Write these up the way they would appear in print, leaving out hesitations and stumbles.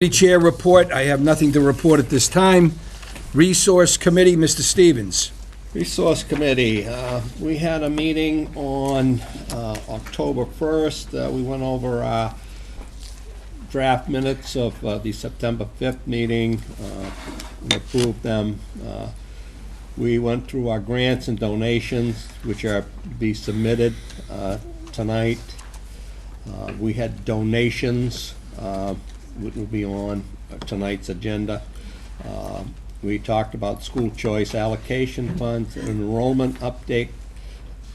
Chair report, I have nothing to report at this time. Resource Committee, Mr. Stevens. Resource Committee, we had a meeting on October 1st. We went over our draft minutes of the September 5th meeting and approved them. We went through our grants and donations, which are to be submitted tonight. We had donations, which will be on tonight's agenda. We talked about school choice allocation funds, an enrollment update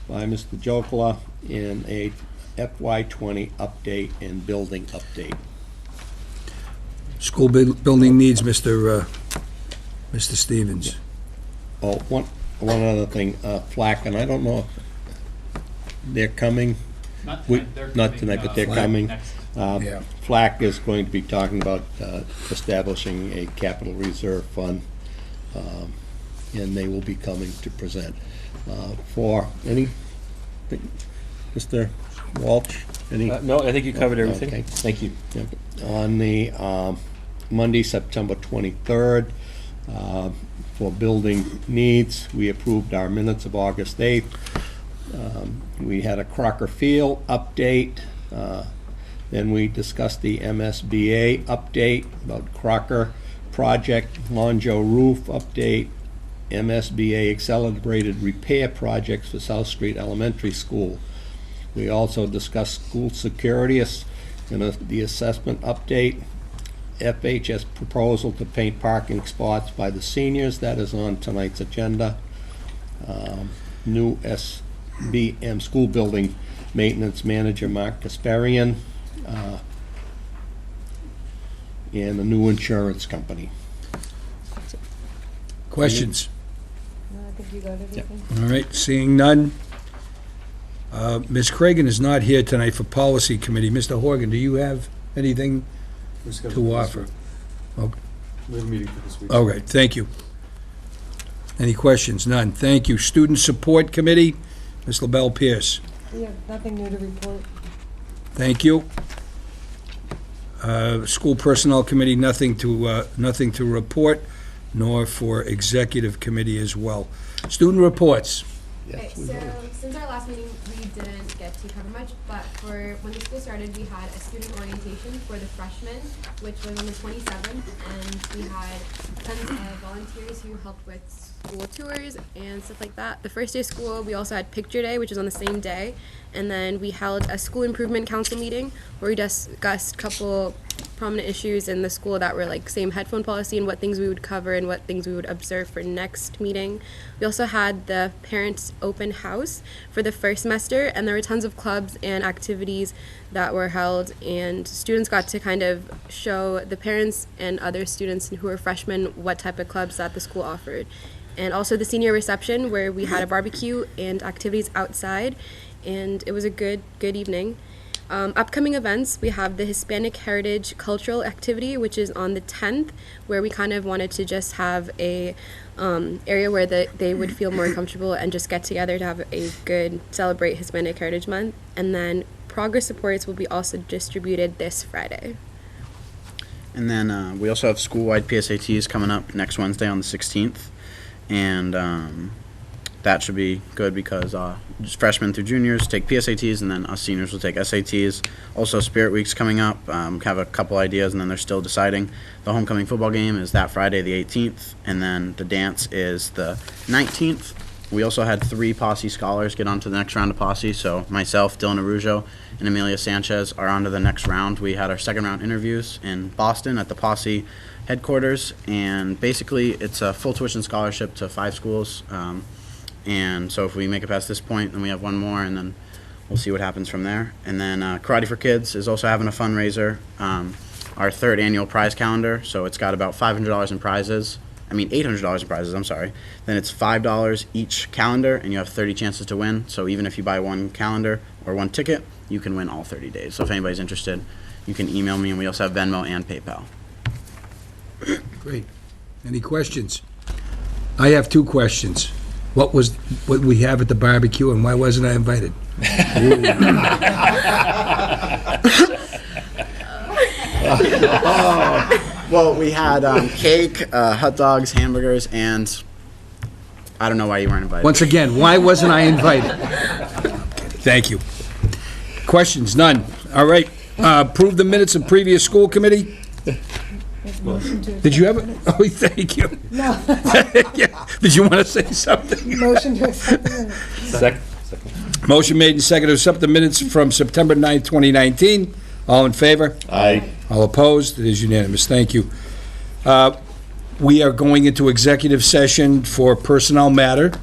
by Mr. Jokela, and a FY20 update and building update. School building needs, Mr. Stevens. Oh, one other thing, FLAC, and I don't know if they're coming. Not tonight, Not tonight, but they're coming. Next. Yeah. FLAC is going to be talking about establishing a capital reserve fund, and they will be coming to present. For any, Mr. Walsh, any? No, I think you covered everything. Okay. Thank you. Yep. On the Monday, September 23rd, for building needs, we approved our minutes of August 8th. We had a Crocker Field update. Then we discussed the MSBA update about Crocker project, Lonjo roof update, MSBA accelerated repair projects for South Street Elementary School. We also discussed school security and the assessment update, FHS proposal to paint parking spots by the seniors. That is on tonight's agenda. New SBM school building maintenance manager, Mark Kasparian, and a new insurance company. Questions? No, I think you got everything. All right, seeing none. Ms. Cragen is not here tonight for Policy Committee. Mr. Horgan, do you have anything to offer? Okay. We have a meeting for this week. All right, thank you. Any questions? None. Thank you. Student Support Committee, Ms. LaBelle Pierce. We have nothing new to report. Thank you. School Personnel Committee, nothing to report, nor for Executive Committee as well. Student reports. Okay, Yes, we so will. since our last meeting, we didn't get to cover much, but for when the school started, we had a student orientation for the freshmen, which was on the 27th, and we had tons of volunteers who helped with school tours and stuff like that. The first day of school, we also had picture day, which was on the same day, and then we held a school improvement council meeting where we discussed a couple prominent issues in the school that were like same headphone policy and what things we would cover and what things we would observe for next meeting. We also had the parents open house for the first semester, and there were tons of clubs and activities that were held, and students got to kind of show the parents and other students who were freshmen what type of clubs that the school offered. And also the senior reception where we had a barbecue and activities outside, and it was a good evening. Upcoming events, we have the Hispanic Heritage Cultural Activity, which is on the 10th, where we kind of wanted to just have a area where they would feel more comfortable and just get together to have a good celebrate Hispanic Heritage Month. And then progress reports will be also distributed this Friday. And then we also have school-wide PSATs coming up next Wednesday on the 16th. And that should be good because just freshmen through juniors take PSATs, and then us seniors will take SATs. Also, Spirit Week's coming up. Have a couple ideas, and then they're still deciding. The homecoming football game is that Friday, the 18th, and then the dance is the 19th. We also had 3 Posse scholars get on to the next round of Posse. So myself, Dylan Arujo, and Amelia Sanchez are on to the next round. We had our second round interviews in Boston at the Posse headquarters, and basically it's a full tuition scholarship to 5 schools. And so if we make it past this point, then we have one more, and then we'll see what happens from there. And then Karate for Kids is also having a fundraiser, our 3rd annual prize calendar. So it's got about $800 in prizes, I'm sorry. Then it's $5 each calendar, and you have 30 chances to win. So even if you buy one calendar or one ticket, you can win all 30 days. So if anybody's interested, you can email me, and we also have Venmo and PayPal. Great. Any questions? I have 2 questions. What we have at the barbecue, and why wasn't I invited? Well, we had cake, hot dogs, hamburgers, and I don't know why you weren't invited. Once again, why wasn't I invited? Thank you. Questions? None. All right. Approve the minutes of previous school committee? Motion to Did you have accept it? the Oh, thank you. minutes. Yeah. Did you want to say something? No, motion to accept the minutes. Second. Motion made and seconded to accept the minutes from September 9th, 2019. All in favor? Aye. All opposed? It is unanimous. Thank you. We are going into executive session for personnel matter.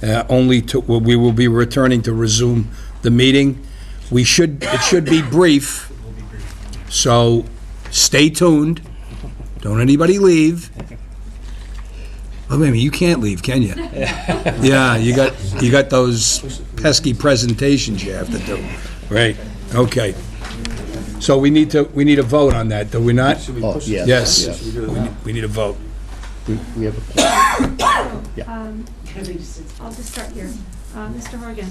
We will be returning to resume the meeting. It should be brief, so stay tuned. Don't anybody leave. Oh, wait a minute, you can't leave, can you? Yeah, you got those pesky presentations you have to do. Right, okay. So we need a vote on that, do we not? Oh, yes. Yes, yes. we need a vote. We have a, I'll just start here. Mr. Horgan.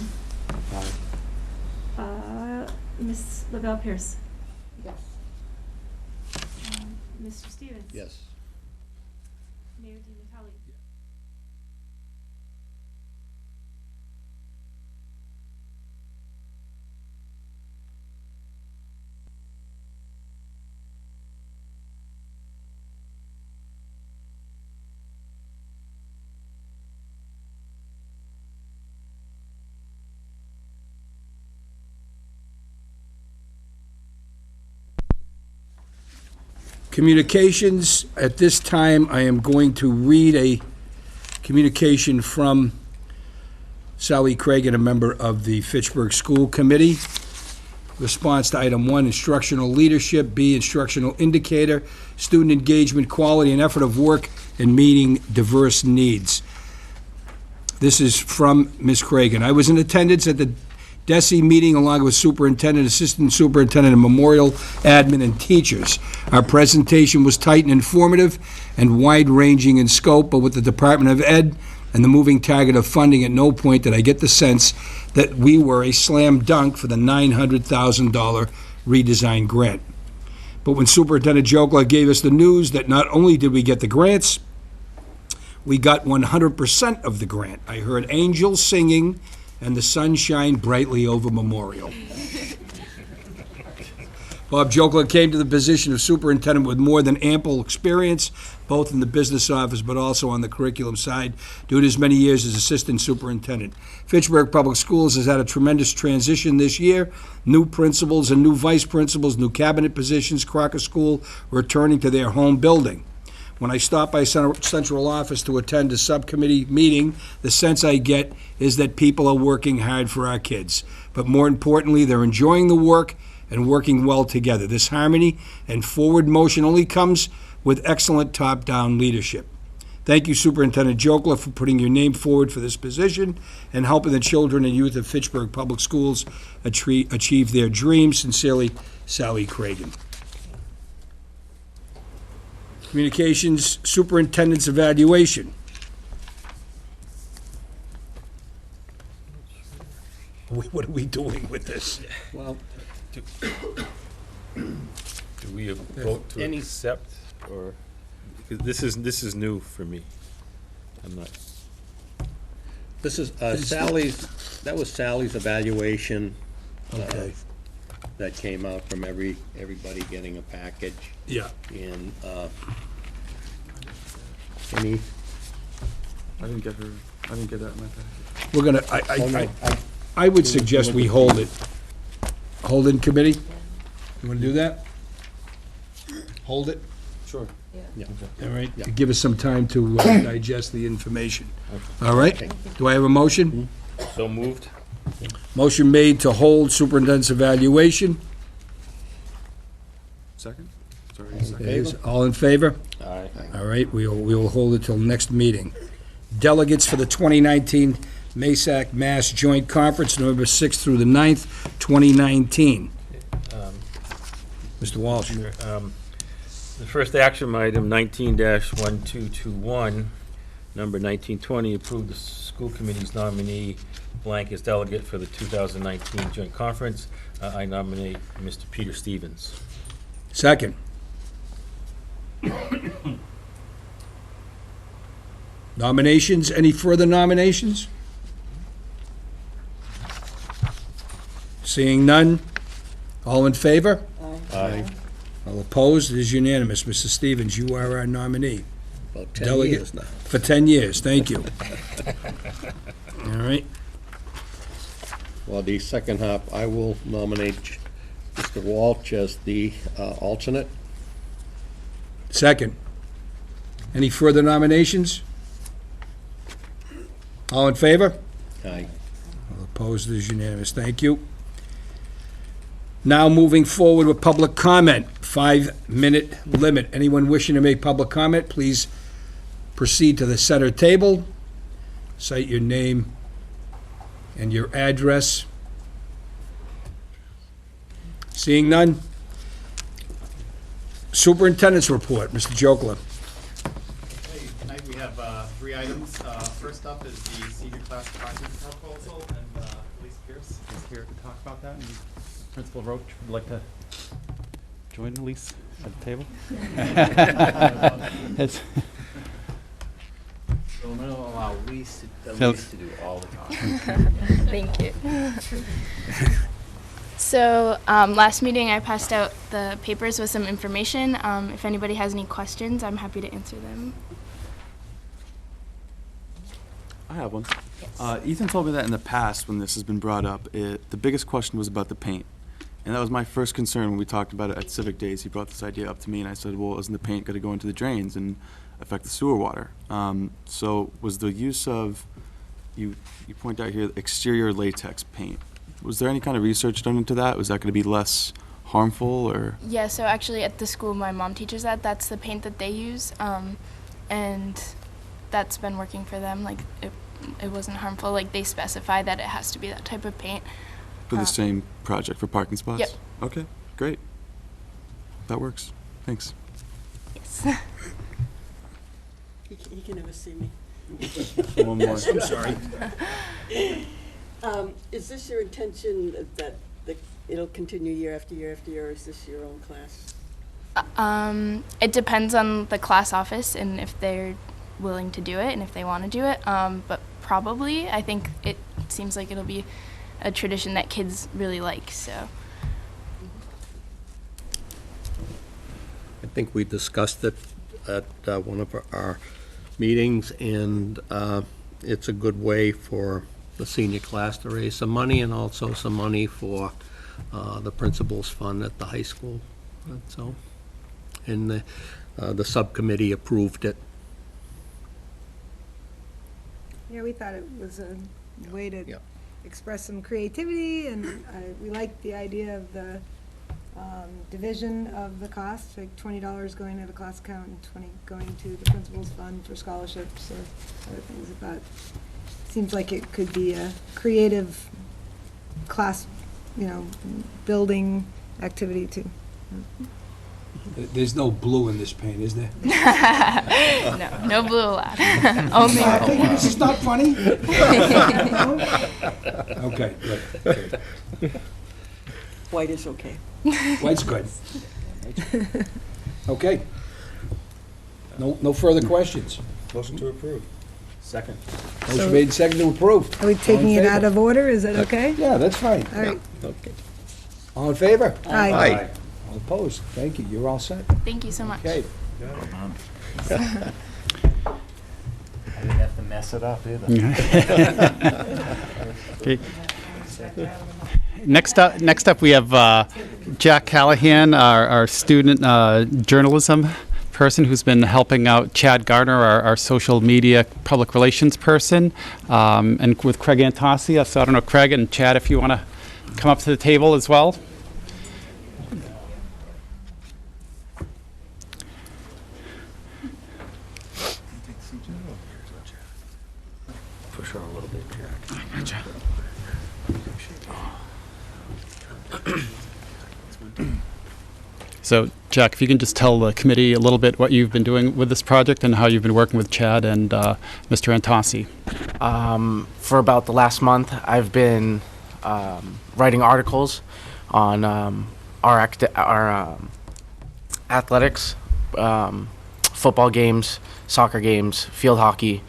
Ms. Lavelle Pierce. Yes. Mr. Stevens. yes. Mayor Di Natale. Communications, at this time, I am going to read a communication from Sally Cragen, a member of the Fitchburg School Committee. Response to item 1, instructional leadership. B, instructional indicator, student engagement, quality, and effort of work in meeting diverse needs. This is from Ms. Cragen. I was in attendance at the DESE meeting along with superintendent, assistant superintendent, and memorial admin and teachers. Our presentation was tight and informative and wide-ranging in scope, but with the Department of Ed and the moving target of funding, at no point did I get the sense that we were a slam dunk for the $900,000 redesign grant. But when Superintendent Jokla gave us the news that not only did we get the grants, we got 100% of the grant. I heard angels singing and the sun shine brightly over Memorial. Bob Jokla came to the position of superintendent with more than ample experience, both in the business office but also on the curriculum side, due to his many years as assistant superintendent. Fitchburg Public Schools has had a tremendous transition this year. New principals and new vice principals, new cabinet positions, Crocker School returning to their home building. When I stop by central office to attend a subcommittee meeting, the sense I get is that people are working hard for our kids. But more importantly, they're enjoying the work and working well together. This harmony and forward motion only comes with excellent top-down leadership. Thank you, Superintendent Jokla, for putting your name forward for this position and helping the children and youth of Fitchburg Public Schools achieve their dreams. Sincerely, Sally Cragen. Communications Superintendent's Evaluation. What are we doing with this? Well, Do we vote to Any- accept, or, because this is new for me. I'm not, this is Sally's, that was Sally's evaluation. Okay. That came out from everybody getting a package. Yeah. And, I didn't get that in my package. We're gonna, I would suggest we hold it. Hold in committee? You wanna do that? Hold it? Sure. yeah. All right, Yeah. give us some time to digest the information. All right? Do I have a motion? so moved? Motion made to hold superintendent's evaluation. Second? Sorry, in second. favor? All in favor? Aye. All right, we will hold it till next meeting. Delegates for the 2019 MASAC Mass Joint Conference, November 6th through the 9th, 2019. Mr. Walsh. Sure. The first action item, 19-1221, number 1920, approved the school committee's nominee blank as delegate for the 2019 joint conference. I nominate Mr. Peter Stevens. Second. Nominations, any further nominations? Seeing none, all in favor? Aye. All opposed, it is unanimous. Mr. Stevens, you are our nominee. About 10 Delegate. years now. For 10 years, thank you. All right, For the second half, I will nominate Mr. Walsh as the alternate. second. Any further nominations? All in favor? Aye. All opposed, it is unanimous, thank you. Now moving forward with public comment, 5-minute limit. Anyone wishing to make public comment, please proceed to the center table, cite your name and your address. Seeing none? Superintendent's report, Mr. Jokela. Hey, tonight we have 3 items. First up is the senior class parking proposal, and Elise Pierce is here to talk about that. And Principal Roach would like to join Elise at the table. So I'm gonna allow Elise to do all the talking. Thank you. So last meeting I passed out the papers with some information. If anybody has any questions, I'm happy to answer them. I have one. Ethan told me that in the past, when this has been brought up, the biggest question was about the paint. And that was my first concern when we talked about it at Civic Days. He brought this idea up to me, and I said, well, isn't the paint going to go into the drains and affect the sewer water? So was the use of, you point out here, exterior latex paint. Was there any kind of research done into that? Was that going to be less harmful, or? Yeah, so actually at the school my mom teaches at, that's the paint that they use. And that's been working for them. Like it wasn't harmful. Like they specify that it has to be that type of paint. For the same project, for parking spots? Yep. Okay, great. That works. Thanks. Yes. He can never see me. One more. I'm sorry. Is this your intention that it'll continue year after year after year, or is this your own class? It depends on the class office and if they're willing to do it and if they want to do it. But probably, I think it seems like it'll be a tradition that kids really like, so. I think we discussed it at one of our meetings, and it's a good way for the senior class to raise some money, and also some money for the principal's fund at the high school. So, and the subcommittee approved it. Yeah, we thought it was a way to Yep. express some creativity, and we liked the idea of the division of the cost, like $20 going to the class account and 20 going to the principal's fund for scholarships or other things. About seems like it could be a creative class, building activity too. There's no blue in this paint, is there? No blue allowed. Only This is not funny? Okay, good. White is okay. White's good. Okay. No further questions. Motion to approve. Second. Motion made and seconded to approve. Are we taking it out favor? of order? Is that okay? Yeah, that's fine. All right. Okay. All in favor? Aye. All opposed? Thank you. You're all set. Thank you so much. Okay. I didn't have to mess it up either. Okay. Next up, we have Jack Callahan, our student journalism person who's been helping out Chad Gardner, our social media public relations person, and with Craig Antasia. So I don't know, Craig and Chad, if you want to come up to the table as well. Push her a little bit, Jack. So, Jack, if you can just tell the committee a little bit what you've been doing with this project and how you've been working with Chad and Mr. Antasi. For about the last month, I've been writing articles on our athletics, football games, soccer games, field hockey,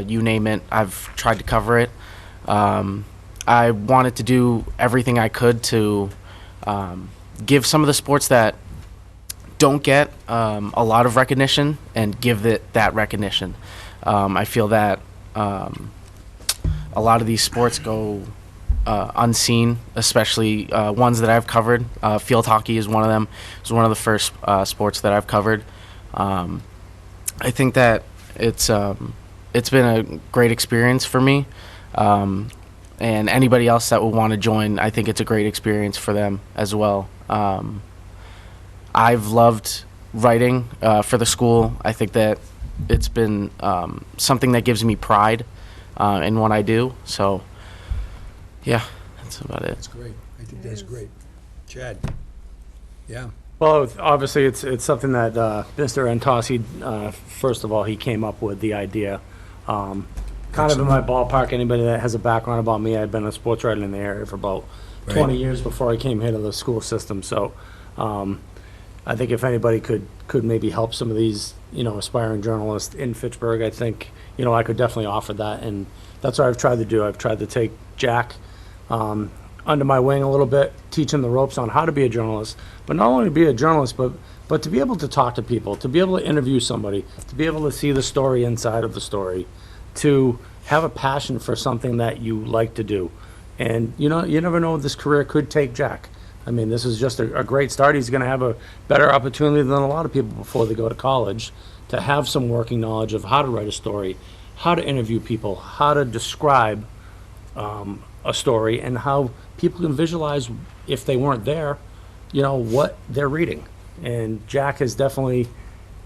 you name it. I've tried to cover it. I wanted to do everything I could to give some of the sports that don't get a lot of recognition and give it that recognition. I feel that a lot of these sports go unseen, especially ones that I've covered. Field hockey is one of them. It's one of the first sports that I've covered. I think that it's been a great experience for me, and anybody else that would want to join, I think it's a great experience for them as well. I've loved writing for the school. I think that it's been something that gives me pride in what I do. So, yeah, that's about it. That's great. I think that's great. Chad? Yeah. Well, obviously, it's something that Mr. Antossi, first of all, he came up with the idea. Kind of in my ballpark, anybody that has a background about me, I've been a sports writer in the area for about 20 years before I came here to the school system. So I think if anybody could maybe help some of these, aspiring journalists in Fitchburg, I think, I could definitely offer that. And that's what I've tried to do. I've tried to take Jack under my wing a little bit, teach him the ropes on how to be a journalist, but not only be a journalist, but to be able to talk to people, to be able to interview somebody, to be able to see the story inside of the story, to have a passion for something that you like to do. And, you never know what this career could take Jack. I mean, this is just a great start. He's going to have a better opportunity than a lot of people before they go to college to have some working knowledge of how to write a story, how to interview people, how to describe a story, and how people can visualize, if they weren't there, what they're reading. And Jack has definitely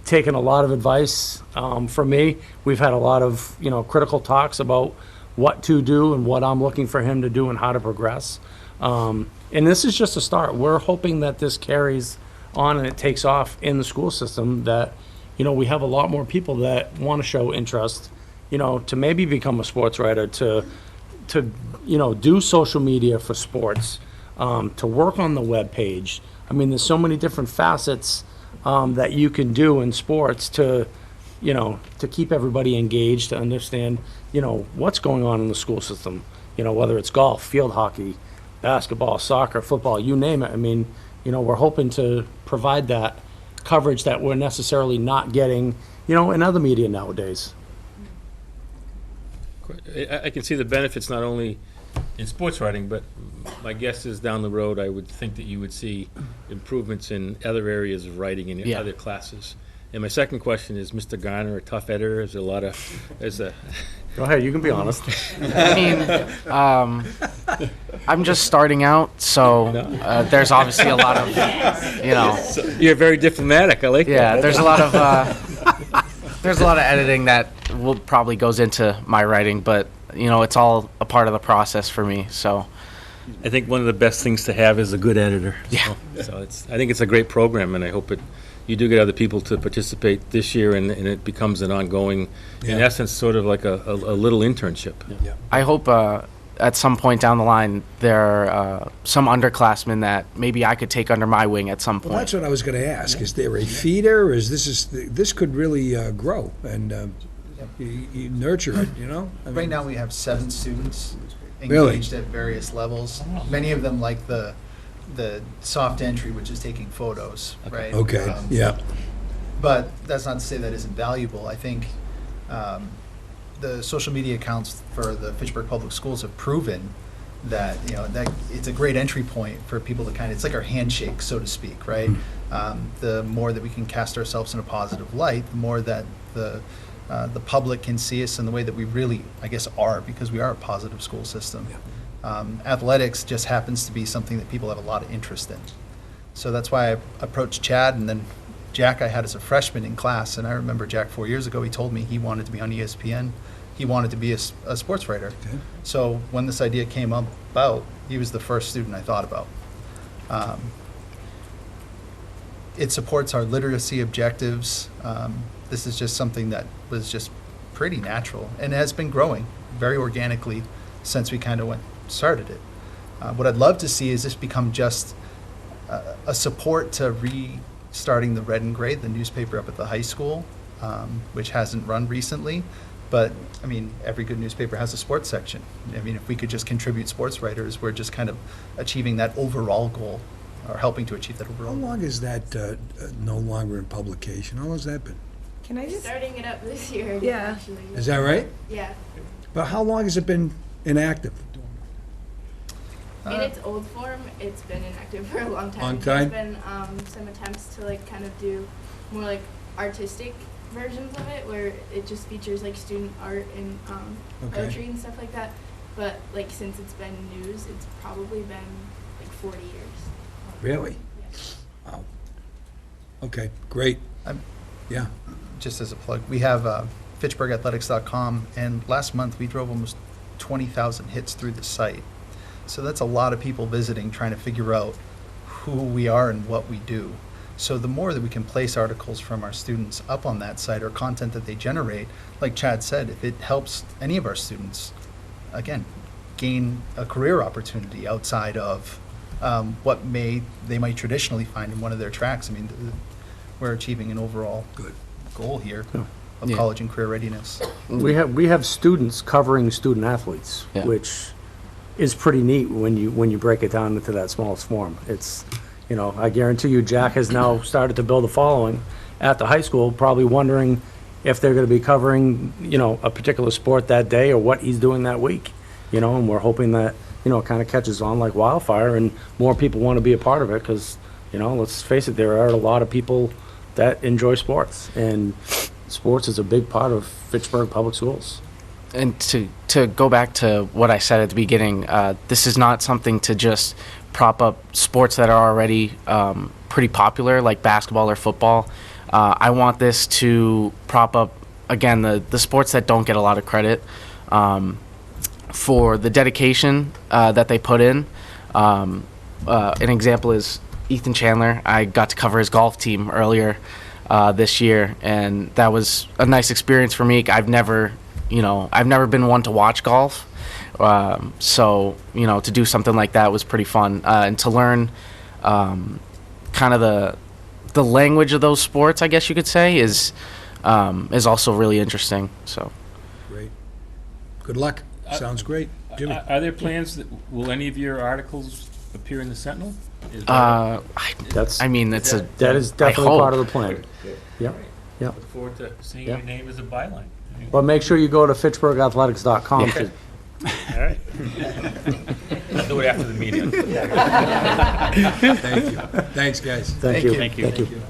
taken a lot of advice from me. We've had a lot of, critical talks about what to do and what I'm looking for him to do and how to progress. And this is just a start. We're hoping that this carries on and it takes off in the school system, that, we have a lot more people that want to show interest, to maybe become a sports writer, to do social media for sports, to work on the web page. I mean, there's so many different facets that you can do in sports to keep everybody engaged, to understand, what's going on in the school system, whether it's golf, field hockey, basketball, soccer, football, you name it. I mean, we're hoping to provide that coverage that we're necessarily not getting, in other media nowadays. I can see the benefits not only in sports writing, but my guess is down the road, I would think that you would see improvements in other areas of writing in other classes. And my second question is, Mr. Garner, a tough editor? Is there a lot of, Go ahead, you can be honest. I mean, I'm just starting out, so there's obviously a lot of, You're very diplomatic, I like that. Yeah, there's a lot of editing that probably goes into my writing, but it's all a part of the process for me. So I think one of the best things to have is a good editor. Yeah. So I think it's a great program, and I hope you do get other people to participate this year, and it becomes an ongoing, in essence, sort of like a little internship. Yeah. I hope at some point down the line there are some underclassmen that maybe I could take under my wing at some point. Well, that's what I was going to ask. Is there a feeder, or this could really grow and you nurture it, I mean, Right now, we have 7 students Really? engaged at various levels. Many of them like the soft entry, which is taking photos, right? Okay, yeah. But that's not to say that isn't valuable. I think the social media accounts for the Fitchburg Public Schools have proven that, that it's a great entry point for people to it's like our handshake, so to speak, right? The more that we can cast ourselves in a positive light, the more that the public can see us in the way that we really, I guess, are, because we are a positive school system. Athletics just happens to be something that people have a lot of interest in. So that's why I approached Chad, and then Jack I had as a freshman in class, and I remember Jack 4 years ago, he told me he wanted to be on ESPN. He wanted to be a sports writer. Okay. So when this idea came about, he was the first student I thought about. It supports our literacy objectives. This is just something that was just pretty natural and has been growing very organically since we kind of started it. What I'd love to see is this become just a support to starting the Red and Gray, the newspaper up at the high school, which hasn't run recently. But, I mean, every good newspaper has a sports section. I mean, if we could just contribute sports writers, we're just kind of achieving that overall goal, or helping to achieve that How overall goal. long is that no longer in publication? How long has that been? Can I just, Starting it up this year, Yeah. actually. Is that right? Yeah. But how long has it been inactive? In its old form, it's been inactive for a long time. Long time? There's been some attempts to like kind of do more like artistic versions of it, where it just features like student art and Okay. poetry and stuff like that. But like since it's been news, it's probably been like 40 years. Really? Wow. Okay, great. I'm- Yeah. Just as a plug, we have FitchburgAthletics.com, and last month we drove almost 20,000 hits through the site. So that's a lot of people visiting, trying to figure out who we are and what we do. So the more that we can place articles from our students up on that site, or content that they generate, like Chad said, if it helps any of our students, again, gain a career opportunity outside of what they might traditionally find in one of their tracks. I mean, we're achieving an overall Good. goal here of Yeah. college and career readiness. We have students covering student athletes, Yeah. which is pretty neat when you break it down into that smallest form. It's, you know, I guarantee you Jack has now started to build a following at the high school, probably wondering if they're going to be covering, you know, a particular sport that day or what he's doing that week, you know, and we're hoping that, you know, it kind of catches on like wildfire and more people want to be a part of it because, you know, let's face it, there are a lot of people that enjoy sports, and sports is a big part of Fitchburg Public Schools. And to go back to what I said at the beginning, this is not something to just prop up sports that are already pretty popular, like basketball or football. I want this to prop up, again, the sports that don't get a lot of credit for the dedication that they put in. An example is Ethan Chandler. I got to cover his golf team earlier this year, and that was a nice experience for me. I've never been one to watch golf, so to do something like that was pretty fun, and to learn kind of the language of those sports, I guess you could say, is also really interesting. So, Great. Good luck. Sounds great. Jimmy? Are there plans will any of your articles appear in the Sentinel? That's I mean, it's that is definitely part of the plan. Yeah, yeah. Look forward to seeing Yeah. your name as a byline. But make sure you go to FitchburgAthletics.com. Yeah. All right. I'll do it after the meeting. Thank you. Thanks, guys. Thank you. Thank you. Thank you.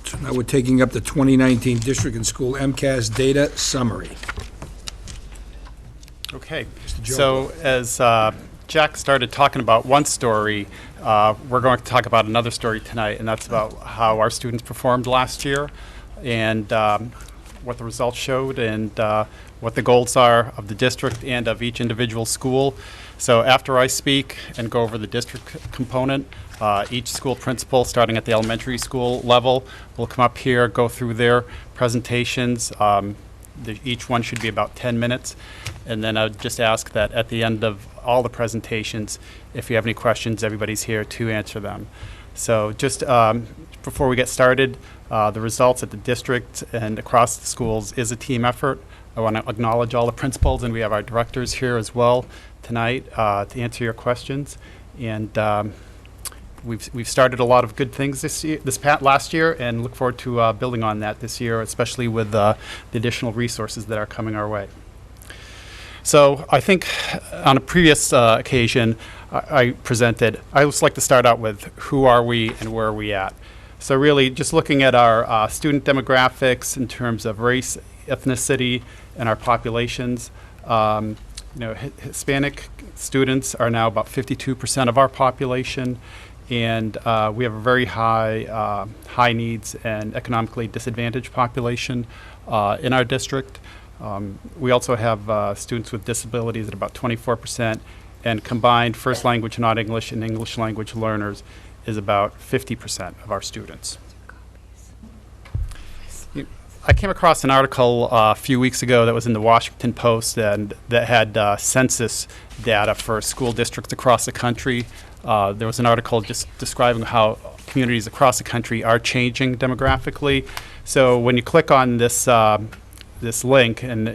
So now we're taking up the 2019 District and School MCAS data summary. Okay, Joe. so as Jack started talking about one story, we're going to talk about another story tonight, and that's about how our students performed last year and what the results showed and what the goals are of the district and of each individual school. So after I speak and go over the district component, each school principal, starting at the elementary school level, will come up here, go through their presentations. Each one should be about 10 minutes. And then I'd just ask that at the end of all the presentations, if you have any questions, everybody's here to answer them. So just before we get started, the results at the district and across the schools is a team effort. I want to acknowledge all the principals, and we have our directors here as well tonight to answer your questions. And we've started a lot of good things last year, and look forward to building on that this year, especially with the additional resources that are coming our way. So I think on a previous occasion I presented, I just like to start out with who are we and where are we at. So really just looking at our student demographics in terms of race, ethnicity, and our populations. Hispanic students are now about 52% of our population, and we have a very high needs and economically disadvantaged population in our district. We also have students with disabilities at about 24%, and combined first language not English and English language learners is about 50% of our students. I came across an article a few weeks ago that was in the Washington Post and that had census data for school districts across the country. There was an article just describing how communities across the country are changing demographically. So when you click on this this link, and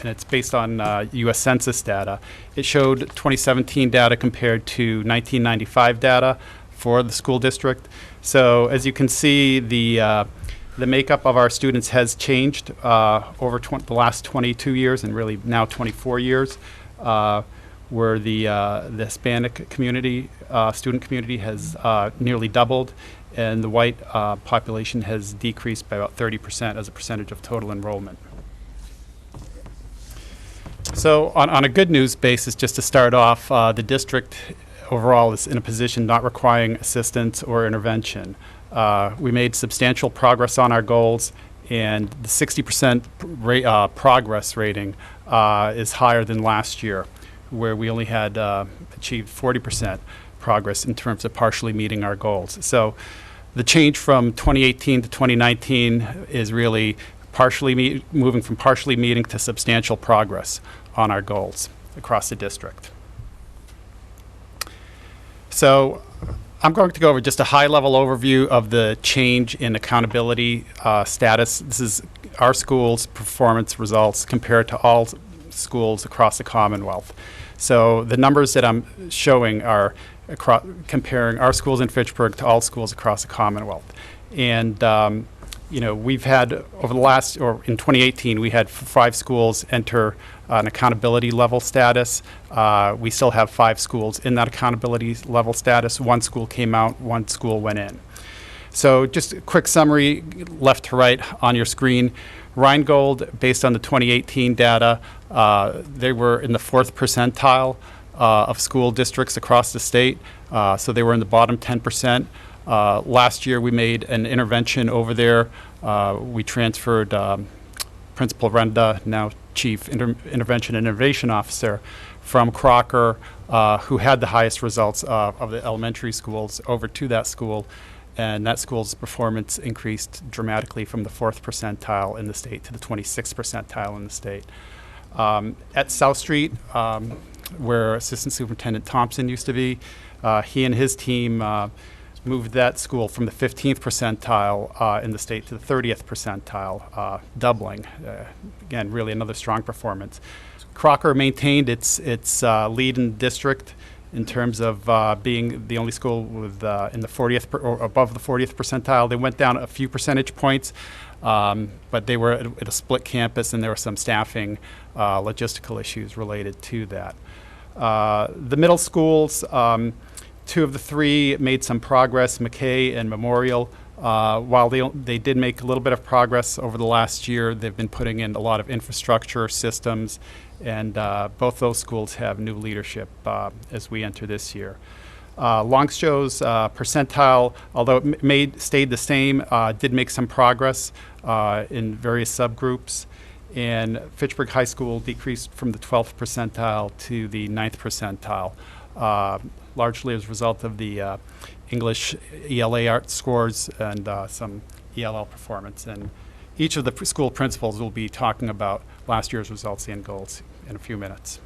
it's based on U.S. Census data, it showed 2017 data compared to 1995 data for the school district. So as you can see, the makeup of our students has changed over the last 22 years, and really now 24 years, where the Hispanic community, student community, has nearly doubled, and the white population has decreased by about 30% as a percentage of total enrollment. So on a good news basis, just to start off, the district overall is in a position not requiring assistance or intervention. We made substantial progress on our goals, and the 60% progress rating is higher than last year, where we only had achieved 40% progress in terms of partially meeting our goals. So the change from 2018 to 2019 is really moving from partially meeting to substantial progress on our goals across the district. So I'm going to go over just a high-level overview of the change in accountability status. This is our school's performance results compared to all schools across the Commonwealth. So the numbers that I'm showing are comparing our schools in Fitchburg to all schools across the Commonwealth. And we've had in 2018, we had 5 schools enter an accountability level status. We still have 5 schools in that accountability level status. 1 school came out, 1 school went in. So just a quick summary, left to right on your screen. Rheingold, based on the 2018 data, they were in the 4th percentile of school districts across the state. So they were in the bottom 10%. Last year, we made an intervention over there. We transferred Principal Renda, now Chief Intervention and Innovation Officer, from Crocker, who had the highest results of the elementary schools, over to that school. And that school's performance increased dramatically from the 4th percentile in the state to the 26th percentile in the state. At South Street, where Assistant Superintendent Thompson used to be, he and his team moved that school from the 15th percentile in the state to the 30th percentile, doubling. Again, really another strong performance. Crocker maintained its lead in the district in terms of being the only school with in the 40th or above the 40th percentile. They went down a few percentage points, but they were at a split campus, and there were some staffing logistical issues related to that. The middle schools, 2 of the 3 made some progress, McKay and Memorial. While they did make a little bit of progress over the last year, they've been putting in a lot of infrastructure systems, and both those schools have new leadership as we enter this year. Longshow's percentile, although it stayed the same, did make some progress in various subgroups. And Fitchburg High School decreased from the 12th percentile to the 9th percentile, largely as a result of the English ELA art scores and some ELL performance. And each of the school principals will be talking about last year's results and goals in a few minutes.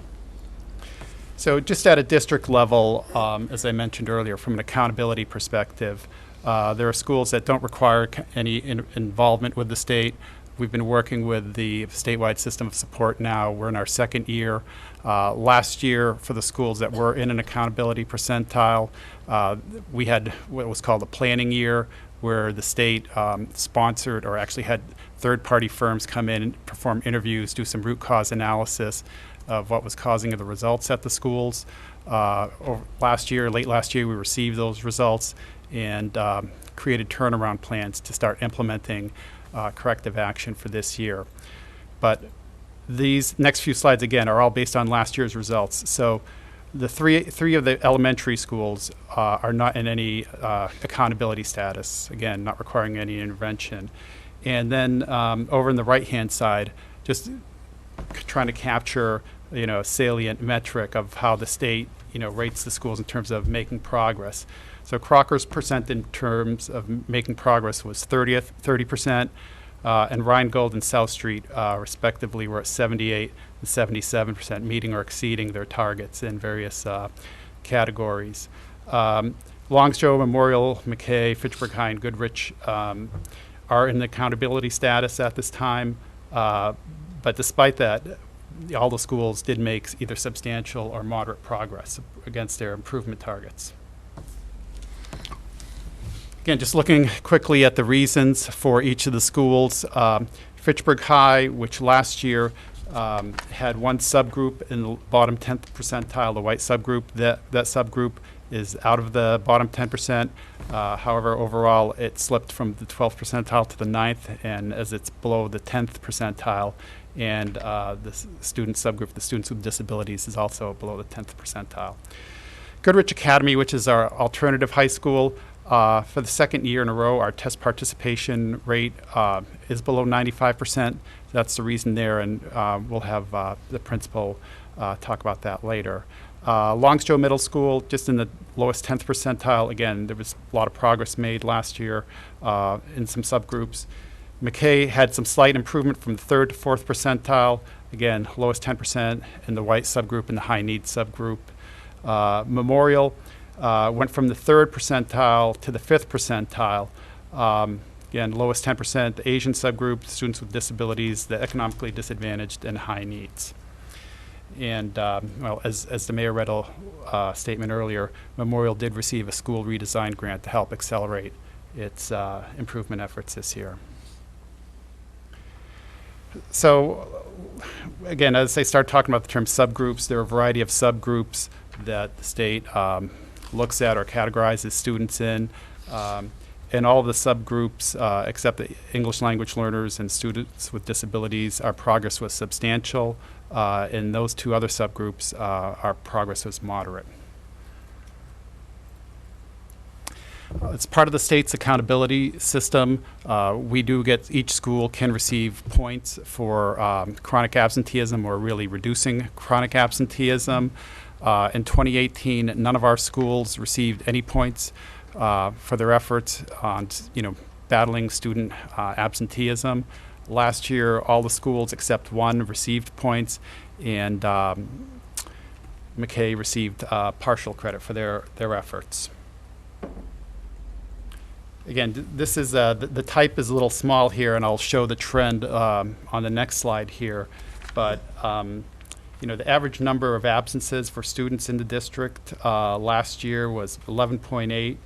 So just at a district level, as I mentioned earlier, from an accountability perspective, there are schools that don't require any involvement with the state. We've been working with the statewide system of support now. We're in our 2nd year. Last year, for the schools that were in an accountability percentile, we had what was called a planning year, where the state sponsored or actually had third-party firms come in and perform interviews, do some root cause analysis of what was causing the results at the schools. Late last year, we received those results and created turnaround plans to start implementing corrective action for this year. But these next few slides, again, are all based on last year's results. So the three of the elementary schools are not in any accountability status, again, not requiring any intervention. And then over on the right-hand side, just trying to capture, a salient metric of how the state rates the schools in terms of making progress. So Crocker's percent in terms of making progress was 30%, and Rheingold and South Street, respectively, were at 78 and 77%, meeting or exceeding their targets in various categories. Longsjo, Memorial, McKay, Fitchburg High, and Goodrich are in the accountability status at this time, but despite that, all the schools did make either substantial or moderate progress against their improvement targets. Again, just looking quickly at the reasons for each of the schools. Fitchburg High, which last year had one subgroup in the bottom 10th percentile, the white subgroup, that subgroup is out of the bottom 10%. However, overall, it slipped from the 12th percentile to the 9th, and as it's below the 10th percentile, and the student subgroup, the students with disabilities, is also below the 10th percentile. Goodrich Academy, which is our alternative high school, for the second year in a row, our test participation rate is below 95%. That's the reason there, and we'll have the principal talk about that later. Longsjo Middle School, just in the lowest 10th percentile. Again, there was a lot of progress made last year in some subgroups. McKay had some slight improvement from the 3rd to 4th percentile. Again, lowest 10% in the white subgroup and the high need subgroup. Memorial went from the 3rd percentile to the 5th percentile. Again, lowest 10%, the Asian subgroup, students with disabilities, the economically disadvantaged, and high needs. And, well, as the mayor read a statement earlier, Memorial did receive a school redesign grant to help accelerate its improvement efforts this year. So, again, as I start talking about the term subgroups, there are a variety of subgroups that the state looks at or categorizes students in. And all of the subgroups, except the English language learners and students with disabilities, our progress was substantial. In those two other subgroups, our progress was moderate. It's part of the state's accountability system. We do get, each school can receive points for chronic absenteeism or really reducing chronic absenteeism. In 2018, none of our schools received any points for their efforts on, battling student absenteeism. Last year, all the schools except one received points, and McKay received partial credit for their efforts. Again, this is the type is a little small here, and I'll show the trend on the next slide here. But the average number of absences for students in the district last year was 11.8.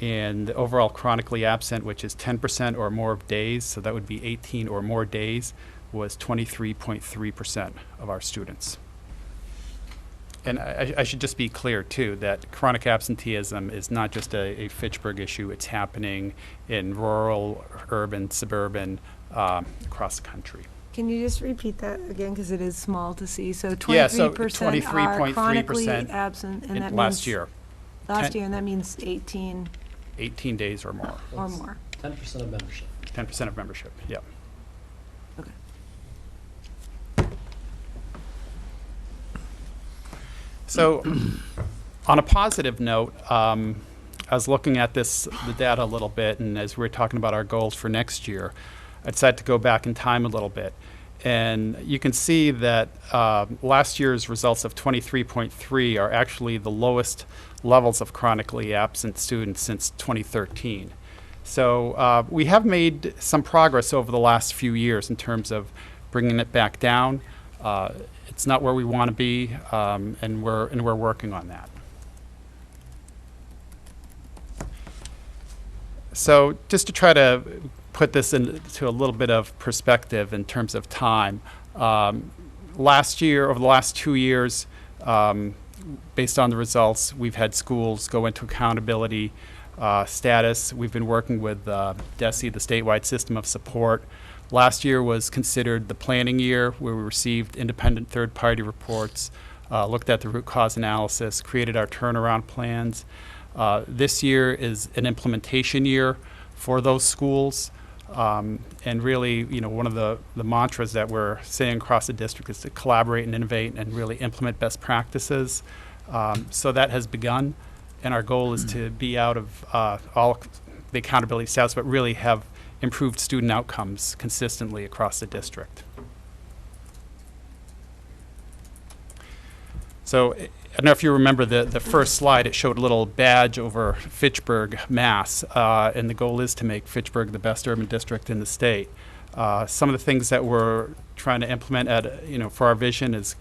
And the overall chronically absent, which is 10% or more of days, so that would be 18 or more days, was 23.3% of our students. And I should just be clear, too, that chronic absenteeism is not just a Fitchburg issue. It's happening in rural, urban, suburban, across the country. Can you just repeat that again, because it is small to see? So 23% Yeah, so are chronically 23.3% absent, and that last means year. Last year, and that means 18 18 days or more. or more. 10% of membership. 10% of membership, yeah. Okay. So, on a positive note, I was looking at the data a little bit, and as we were talking about our goals for next year, I decided to go back in time a little bit. And you can see that last year's results of 23.3 are actually the lowest levels of chronically absent students since 2013. So we have made some progress over the last few years in terms of bringing it back down. It's not where we want to be, and we're working on that. So just to try to put this into a little bit of perspective in terms of time, last year, over the last 2 years, based on the results, we've had schools go into accountability status. We've been working with DESE, the statewide system of support. Last year was considered the planning year, where we received independent third-party reports, looked at the root cause analysis, created our turnaround plans. This year is an implementation year for those schools. And really, one of the mantras that we're saying across the district is to collaborate and innovate and really implement best practices. So that has begun, and our goal is to be out of all the accountability status, but really have improved student outcomes consistently across the district. So I don't know if you remember the first slide, it showed a little badge over Fitchburg, Mass. And the goal is to make Fitchburg the best urban district in the state. Some of the things that we're trying to implement for our vision is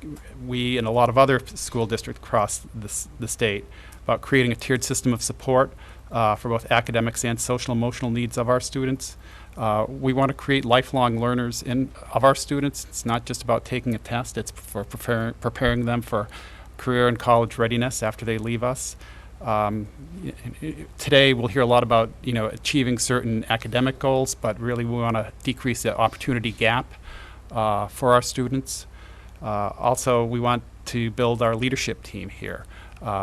we and a lot of other school districts across the state about creating a tiered system of support for both academics and social emotional needs of our students. We want to create lifelong learners of our students. It's not just about taking a test, it's for preparing them for career and college readiness after they leave us. Today we'll hear a lot about achieving certain academic goals, but really we want to decrease the opportunity gap for our students. Also, we want to build our leadership team here.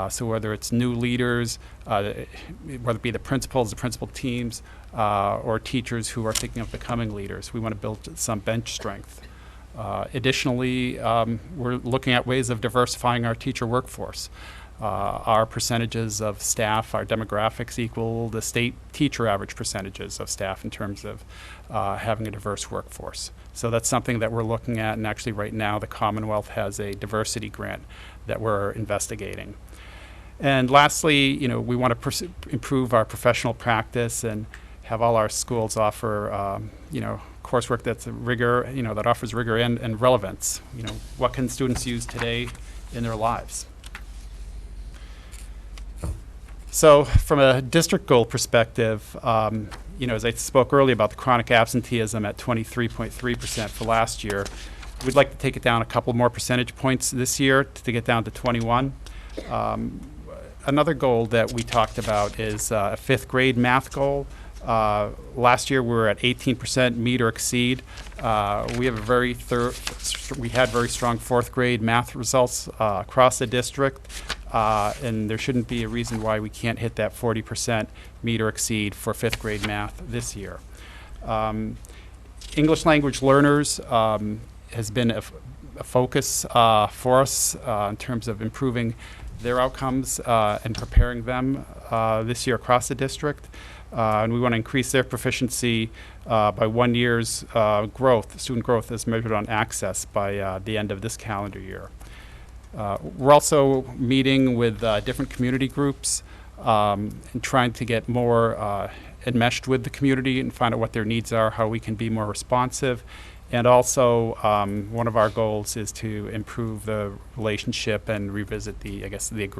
So whether it's new leaders, whether it be the principals, the principal teams, or teachers who are thinking of becoming leaders, we want to build some bench strength. Additionally, we're looking at ways of diversifying our teacher workforce. Our percentages of staff, our demographics equal the state teacher average percentages of staff in terms of having a diverse workforce. So that's something that we're looking at, and actually right now the Commonwealth has a diversity grant that we're investigating. And lastly, we want to improve our professional practice and have all our schools offer, coursework that's rigor, that offers rigor and relevance. What can students use today in their lives? So from a district goal perspective, as I spoke earlier about the chronic absenteeism at 23.3% for last year, we'd like to take it down a couple more percentage points this year to get down to 21. Another goal that we talked about is a fifth grade math goal. Last year we were at 18% meet or exceed. We have we had very strong fourth grade math results across the district, and there shouldn't be a reason why we can't hit that 40% meet or exceed for fifth grade math this year. English language learners has been a focus for us in terms of improving their outcomes and preparing them this year across the district. And we want to increase their proficiency by 1 year's student growth as measured on access by the end of this calendar year. We're also meeting with different community groups and trying to get more enmeshed with the community and find out what their needs are, how we can be more responsive. And also, one of our goals is to improve the relationship and revisit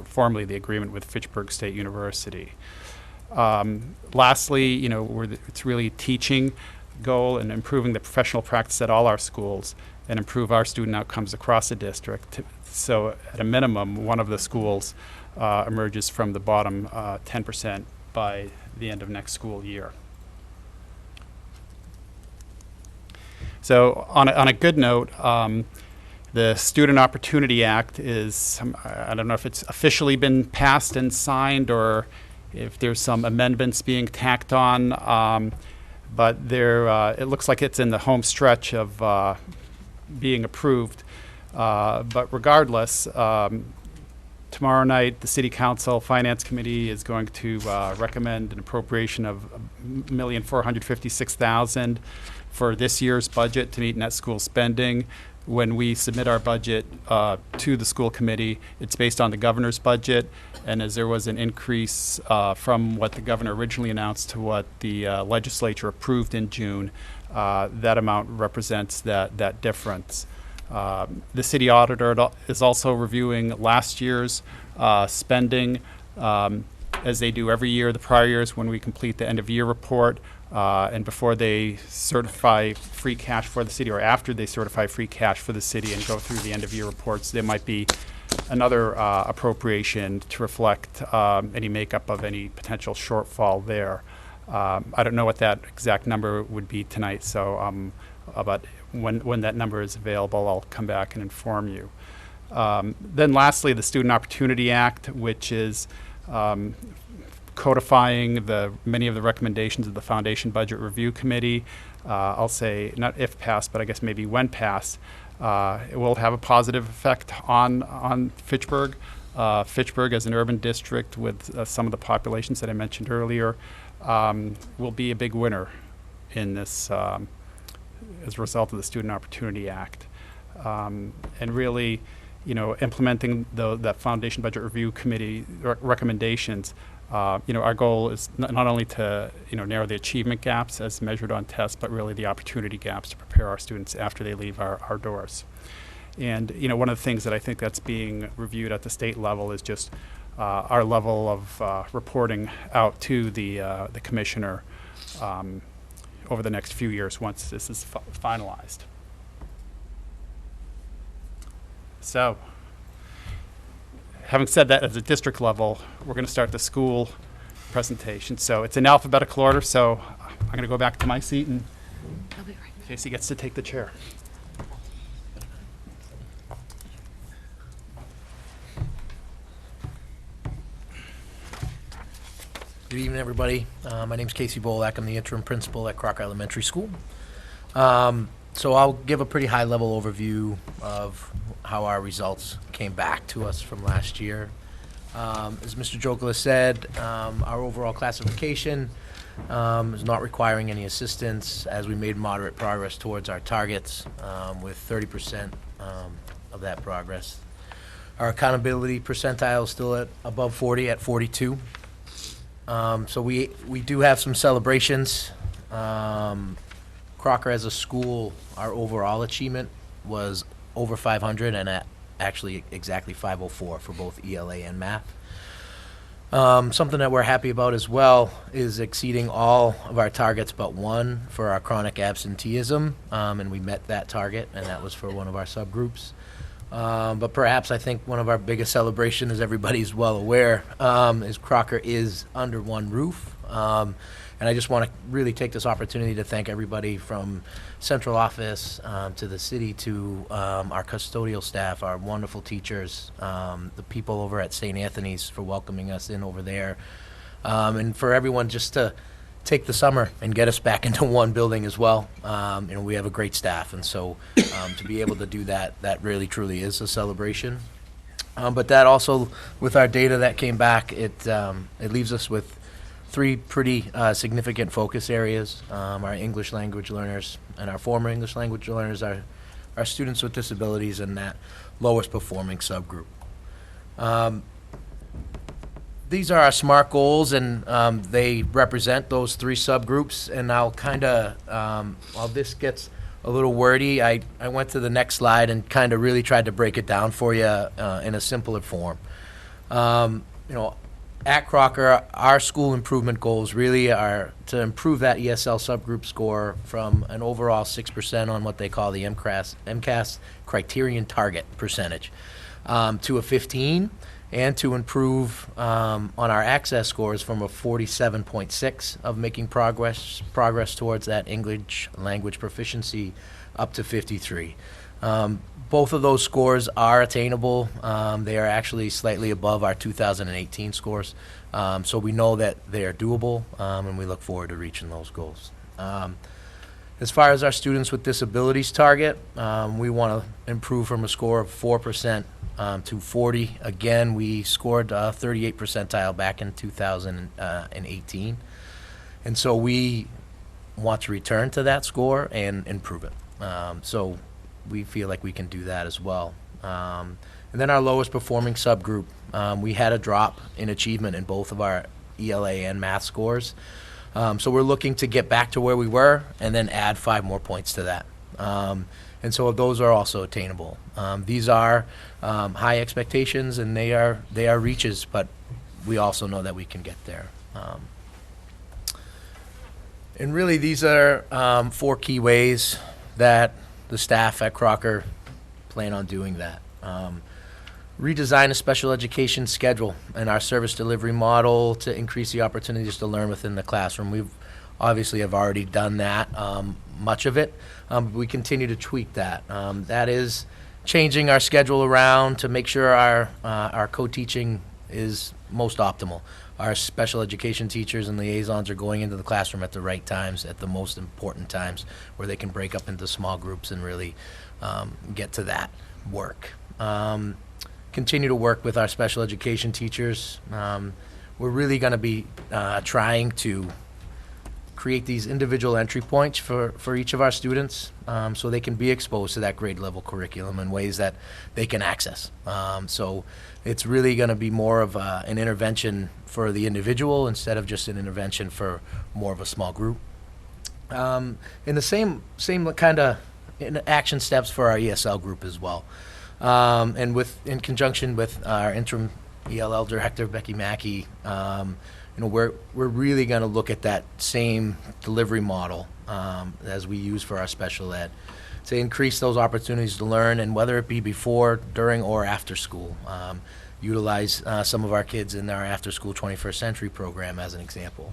formally the agreement with Fitchburg State University. Lastly, it's really a teaching goal and improving the professional practice at all our schools and improve our student outcomes across the district. So at a minimum, one of the schools emerges from the bottom 10% by the end of next school year. So on a good note, the Student Opportunity Act is, I don't know if it's officially been passed and signed or if there's some amendments being tacked on, but it looks like it's in the home stretch of being approved. But regardless, tomorrow night the City Council Finance Committee is going to recommend an appropriation of $1,456,000 for this year's budget to meet net school spending. When we submit our budget to the school committee, it's based on the governor's budget, and as there was an increase from what the governor originally announced to what the legislature approved in June, that amount represents that difference. The city auditor is also reviewing last year's spending, as they do every year, the prior years when we complete the end-of-year report. And before they certify free cash for the city, or after they certify free cash for the city and go through the end-of-year reports, there might be another appropriation to reflect any makeup of any potential shortfall there. I don't know what that exact number would be tonight, so but when that number is available, I'll come back and inform you. Then lastly, the Student Opportunity Act, which is codifying many of the recommendations of the Foundation Budget Review Committee. I'll say not if passed, but I guess maybe when passed, it will have a positive effect on Fitchburg. Fitchburg as an urban district with some of the populations that I mentioned earlier will be a big winner in this as a result of the Student Opportunity Act. And really, implementing that Foundation Budget Review Committee recommendations, our goal is not only to, narrow the achievement gaps as measured on tests, but really the opportunity gaps to prepare our students after they leave our doors. And, one of the things that I think that's being reviewed at the state level is just our level of reporting out to the commissioner over the next few years once this is finalized. So, having said that, at the district level, we're going to start the school presentation. So it's in alphabetical order, so I'm going to go back to my seat and Casey gets to take the chair. Good evening, everybody. My name's Casey Bolak. I'm the interim principal at Crocker Elementary School. So I'll give a pretty high-level overview of how our results came back to us from last year. As Mr. Jokela said, our overall classification is not requiring any assistance as we made moderate progress towards our targets with 30% of that progress. Our accountability percentile is still at above 40 at 42. So we do have some celebrations. Crocker as a school, our overall achievement was over 500 and at actually exactly 504 for both ELA and math. Something that we're happy about as well is exceeding all of our targets but one for our chronic absenteeism, and we met that target, and that was for one of our subgroups. But perhaps I think one of our biggest celebrations, as everybody's well aware, is Crocker is under one roof. And I just want to really take this opportunity to thank everybody from central office to the city to our custodial staff, our wonderful teachers, the people over at St. Anthony's for welcoming us in over there, and for everyone just to take the summer and get us back into one building as well. We have a great staff, and so to be able to do that, that really truly is a celebration. But that also, with our data that came back, it leaves us with three pretty significant focus areas. Our English language learners and our former English language learners, our students with disabilities, and that lowest performing subgroup. These are our SMART goals, and they represent those three subgroups. And I'll kind of, while this gets a little wordy, I went to the next slide and kind of really tried to break it down for you in a simpler form. At Crocker, our school improvement goals really are to improve that ESL subgroup score from an overall 6% on what they call the MCAS Criterion target percentage to a 15%, and to improve on our access scores from a 47.6 of making progress towards that English language proficiency up to 53. Both of those scores are attainable. They are actually slightly above our 2018 scores. So we know that they are doable, and we look forward to reaching those goals. As far as our students with disabilities target, we want to improve from a score of 4% to 40. Again, we scored 38 percentile back in 2018. And so we want to return to that score and improve it. So we feel like we can do that as well. And then our lowest performing subgroup, we had a drop in achievement in both of our ELA and math scores. So we're looking to get back to where we were and then add 5 more points to that. And so those are also attainable. These are high expectations, and they are reaches, but we also know that we can get there. And really, these are 4 key ways that the staff at Crocker plan on doing that. Redesign a special education schedule and our service delivery model to increase the opportunities to learn within the classroom. We've obviously have already done that, much of it. We continue to tweak that. That is changing our schedule around to make sure our co-teaching is most optimal. Our special education teachers and liaisons are going into the classroom at the right times, at the most important times, where they can break up into small groups and really get to that work. continue to work with our special education teachers. We're really going to be trying to create these individual entry points for each of our students, so they can be exposed to that grade level curriculum in ways that they can access. So it's really going to be more of an intervention for the individual instead of just an intervention for more of a small group. In the same kind of action steps for our ESL group as well. And in conjunction with our interim ELL director, Becky Mackey, we're really going to look at that same delivery model as we use for our special ed to increase those opportunities to learn, and whether it be before, during, or after school. Utilize some of our kids in our after-school 21st century program as an example.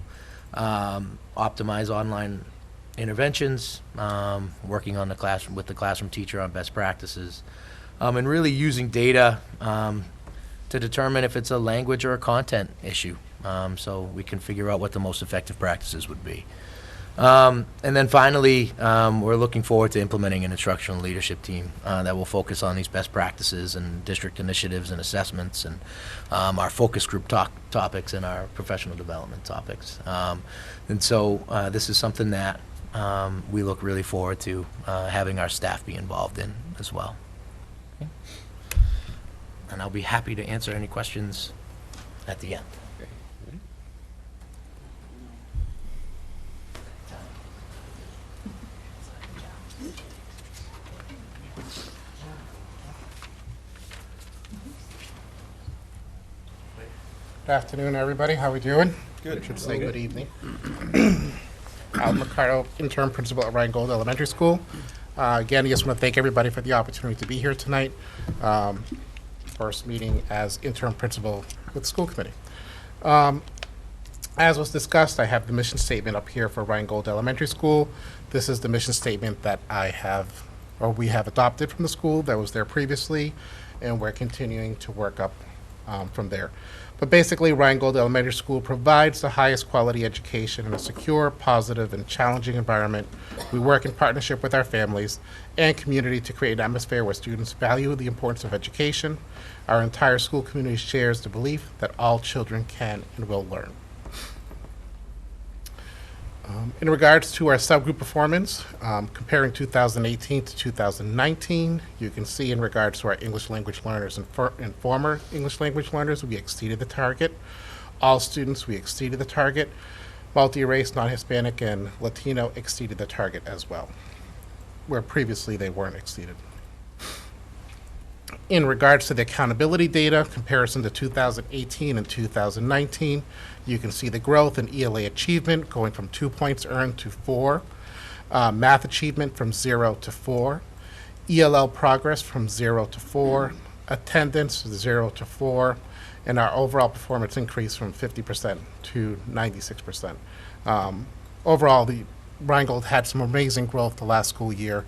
Optimize online interventions, working on the classroom with the classroom teacher on best practices, and really using data to determine if it's a language or a content issue, so we can figure out what the most effective practices would be. And then finally, we're looking forward to implementing an instructional leadership team that will focus on these best practices and district initiatives and assessments, and our focus group topics and our professional development topics. And so this is something that we look really forward to having our staff be involved in as well. Okay. And I'll be happy to answer any questions at the end. Good afternoon, everybody. How we doing? Good. I should say good evening. Al Mercado, intern principal at Rheingold Elementary School. Again, I just want to thank everybody for the opportunity to be here tonight. First meeting as interim principal with the school committee. As was discussed, I have the mission statement up here for Rheingold Elementary School. This is the mission statement that we have adopted from the school that was there previously, and we're continuing to work up from there. But basically, Rheingold Elementary School provides the highest quality education in a secure, positive, and challenging environment. We work in partnership with our families and community to create an atmosphere where students value the importance of education. Our entire school community shares the belief that all children can and will learn. In regards to our subgroup performance, comparing 2018 to 2019, you can see in regards to our English language learners and former English language learners, we exceeded the target. All students, we exceeded the target. Multi-race, non-Hispanic, and Latino exceeded the target as well, where previously they weren't exceeded. In regards to the accountability data, comparison to 2018 and 2019, you can see the growth in ELA achievement going from 2 points earned to 4, math achievement from 0 to 4, ELL progress from 0 to 4, attendance 0 to 4, and our overall performance increase from 50% to 96%. Overall, the Rheingold had some amazing growth the last school year.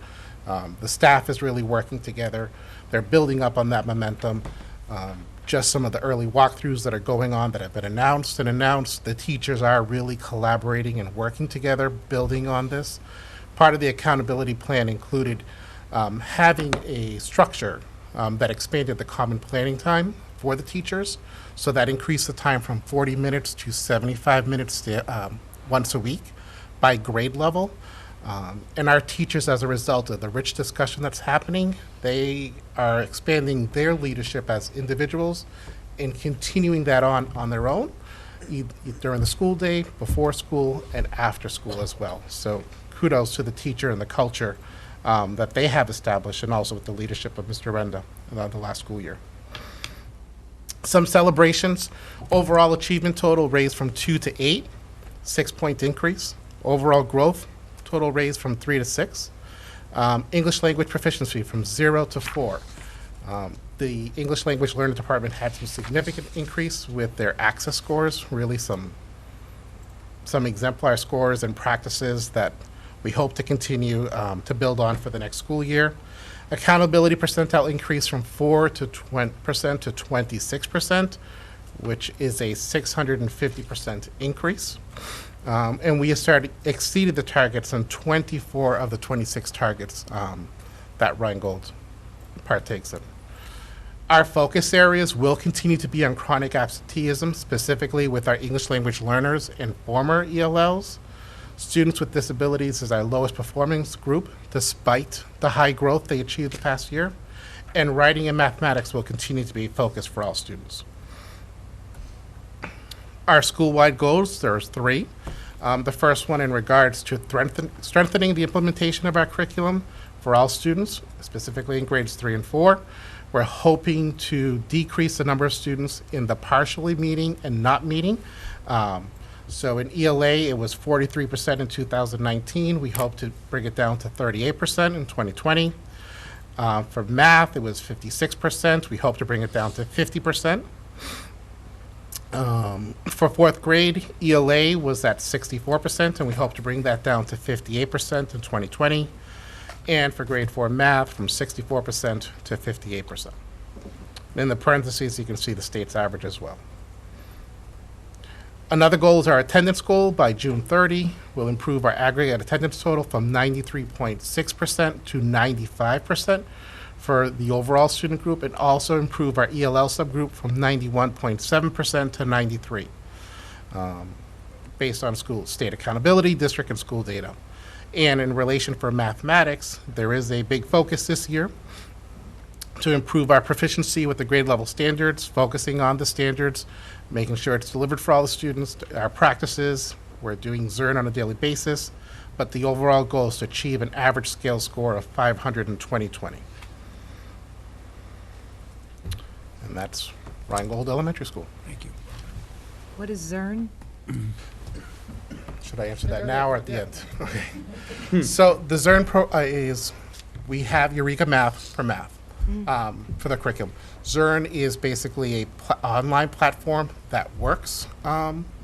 The staff is really working together. They're building up on that momentum. Just some of the early walkthroughs that are going on that have been announced. The teachers are really collaborating and working together, building on this. Part of the accountability plan included having a structure that expanded the common planning time for the teachers. So that increased the time from 40 minutes to 75 minutes once a week by grade level. And our teachers, as a result of the rich discussion that's happening, they are expanding their leadership as individuals and continuing that on their own during the school day, before school, and after school as well. So kudos to the teacher and the culture that they have established, and also with the leadership of Mr. Renda the last school year. Some celebrations. Overall achievement total raised from 2 to 8, 6-point increase. Overall growth total raised from 3 to 6. English language proficiency from 0 to 4. The English language learning department had some significant increase with their access scores, really some exemplar scores and practices that we hope to continue to build on for the next school year. Accountability percentile increase from 4% to 26%, which is a 650% increase. And we exceeded the targets on 24 of the 26 targets that Rheingold partakes in. Our focus areas will continue to be on chronic absenteeism, specifically with our English language learners and former ELLs. Students with disabilities is our lowest performance group, despite the high growth they achieved the past year. And writing and mathematics will continue to be a focus for all students. Our school-wide goals, there's 3. The first one in regards to strengthening the implementation of our curriculum for all students, specifically in grades 3 and 4. We're hoping to decrease the number of students in the partially meeting and not meeting. So in ELA, it was 43% in 2019. We hope to bring it down to 38% in 2020. For math, it was 56%. We hope to bring it down to 50%. For 4th grade, ELA was at 64%, and we hope to bring that down to 58% in 2020. And for grade 4 math, from 64% to 58%. In the parentheses, you can see the state's average as well. Another goal is our attendance goal. By June 30, we'll improve our aggregate attendance total from 93.6% to 95% for the overall student group, and also improve our ELL subgroup from 91.7% to 93%, based on school state accountability, district, and school data. And in relation for mathematics, there is a big focus this year to improve our proficiency with the grade level standards, focusing on the standards, making sure it's delivered for all the students, our practices. We're doing Zern on a daily basis, but the overall goal is to achieve an average scale score of 500 in 2020. And that's Rheingold Elementary School. Thank you. What is Zern? Should I answer that now or at the end? Okay. So the Zern is, we have Eureka Math for math, for the curriculum. Zern is basically a online platform that works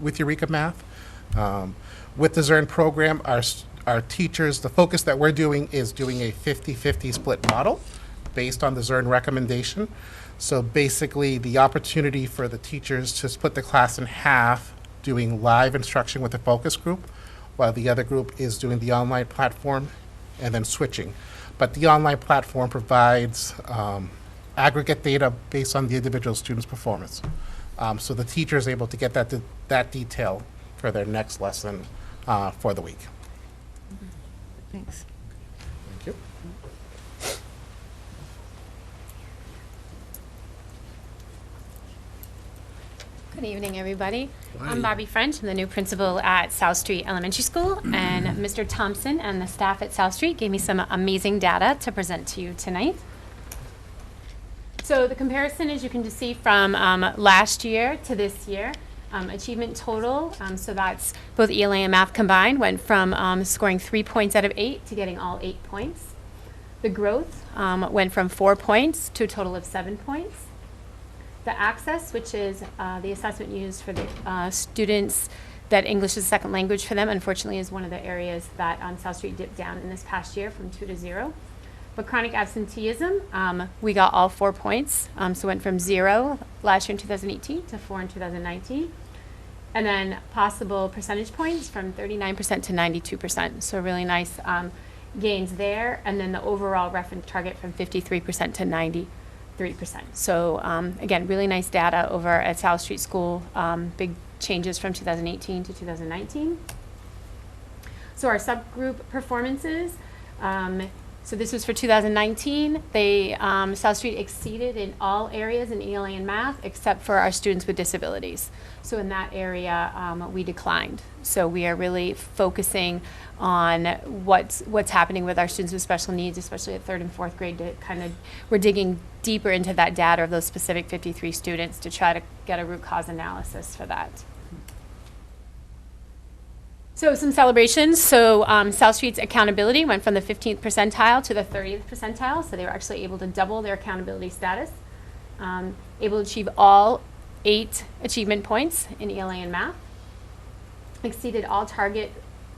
with Eureka Math. With the Zern program, our teachers, the focus that we're doing is doing a 50-50 split model based on the Zern recommendation. So basically, the opportunity for the teachers to split the class in half, doing live instruction with a focus group, while the other group is doing the online platform and then switching. But the online platform provides aggregate data based on the individual student's performance. So the teacher is able to get that detail for their next lesson for the week. Thanks. Thank you. Good evening, everybody. I'm Bobby French. I'm the new principal at South Street Elementary School, and Mr. Thompson and the staff at South Street gave me some amazing data to present to you tonight. So the comparison, as you can just see from last year to this year, achievement total, so that's both ELA and math combined, went from scoring 3 points out of 8 to getting all 8 points. The growth went from 4 points to a total of 7 points. The access, which is the assessment used for the students that English is a second language for them, unfortunately is one of the areas that South Street dipped down in this past year from 2 to 0. But chronic absenteeism, we got all 4 points. So went from 0 last year in 2018 to 4 in 2019. And then possible percentage points from 39% to 92%. So really nice gains there. And then the overall reference target from 53% to 93%. So again, really nice data over at South Street School. Big changes from 2018 to 2019. So our subgroup performances. So this was for 2019. They South Street exceeded in all areas in ELA and math except for our students with disabilities. So in that area, we declined. So we are really focusing on what's happening with our students with special needs, especially at 3rd and 4th grade. To kind of, we're digging deeper into that data of those specific 53 students to try to get a root cause analysis for that. So some celebrations. So South Street's accountability went from the 15th percentile to the 30th percentile. So they were actually able to double their accountability status. Able to achieve all 8 achievement points in ELA and math. Exceeded all target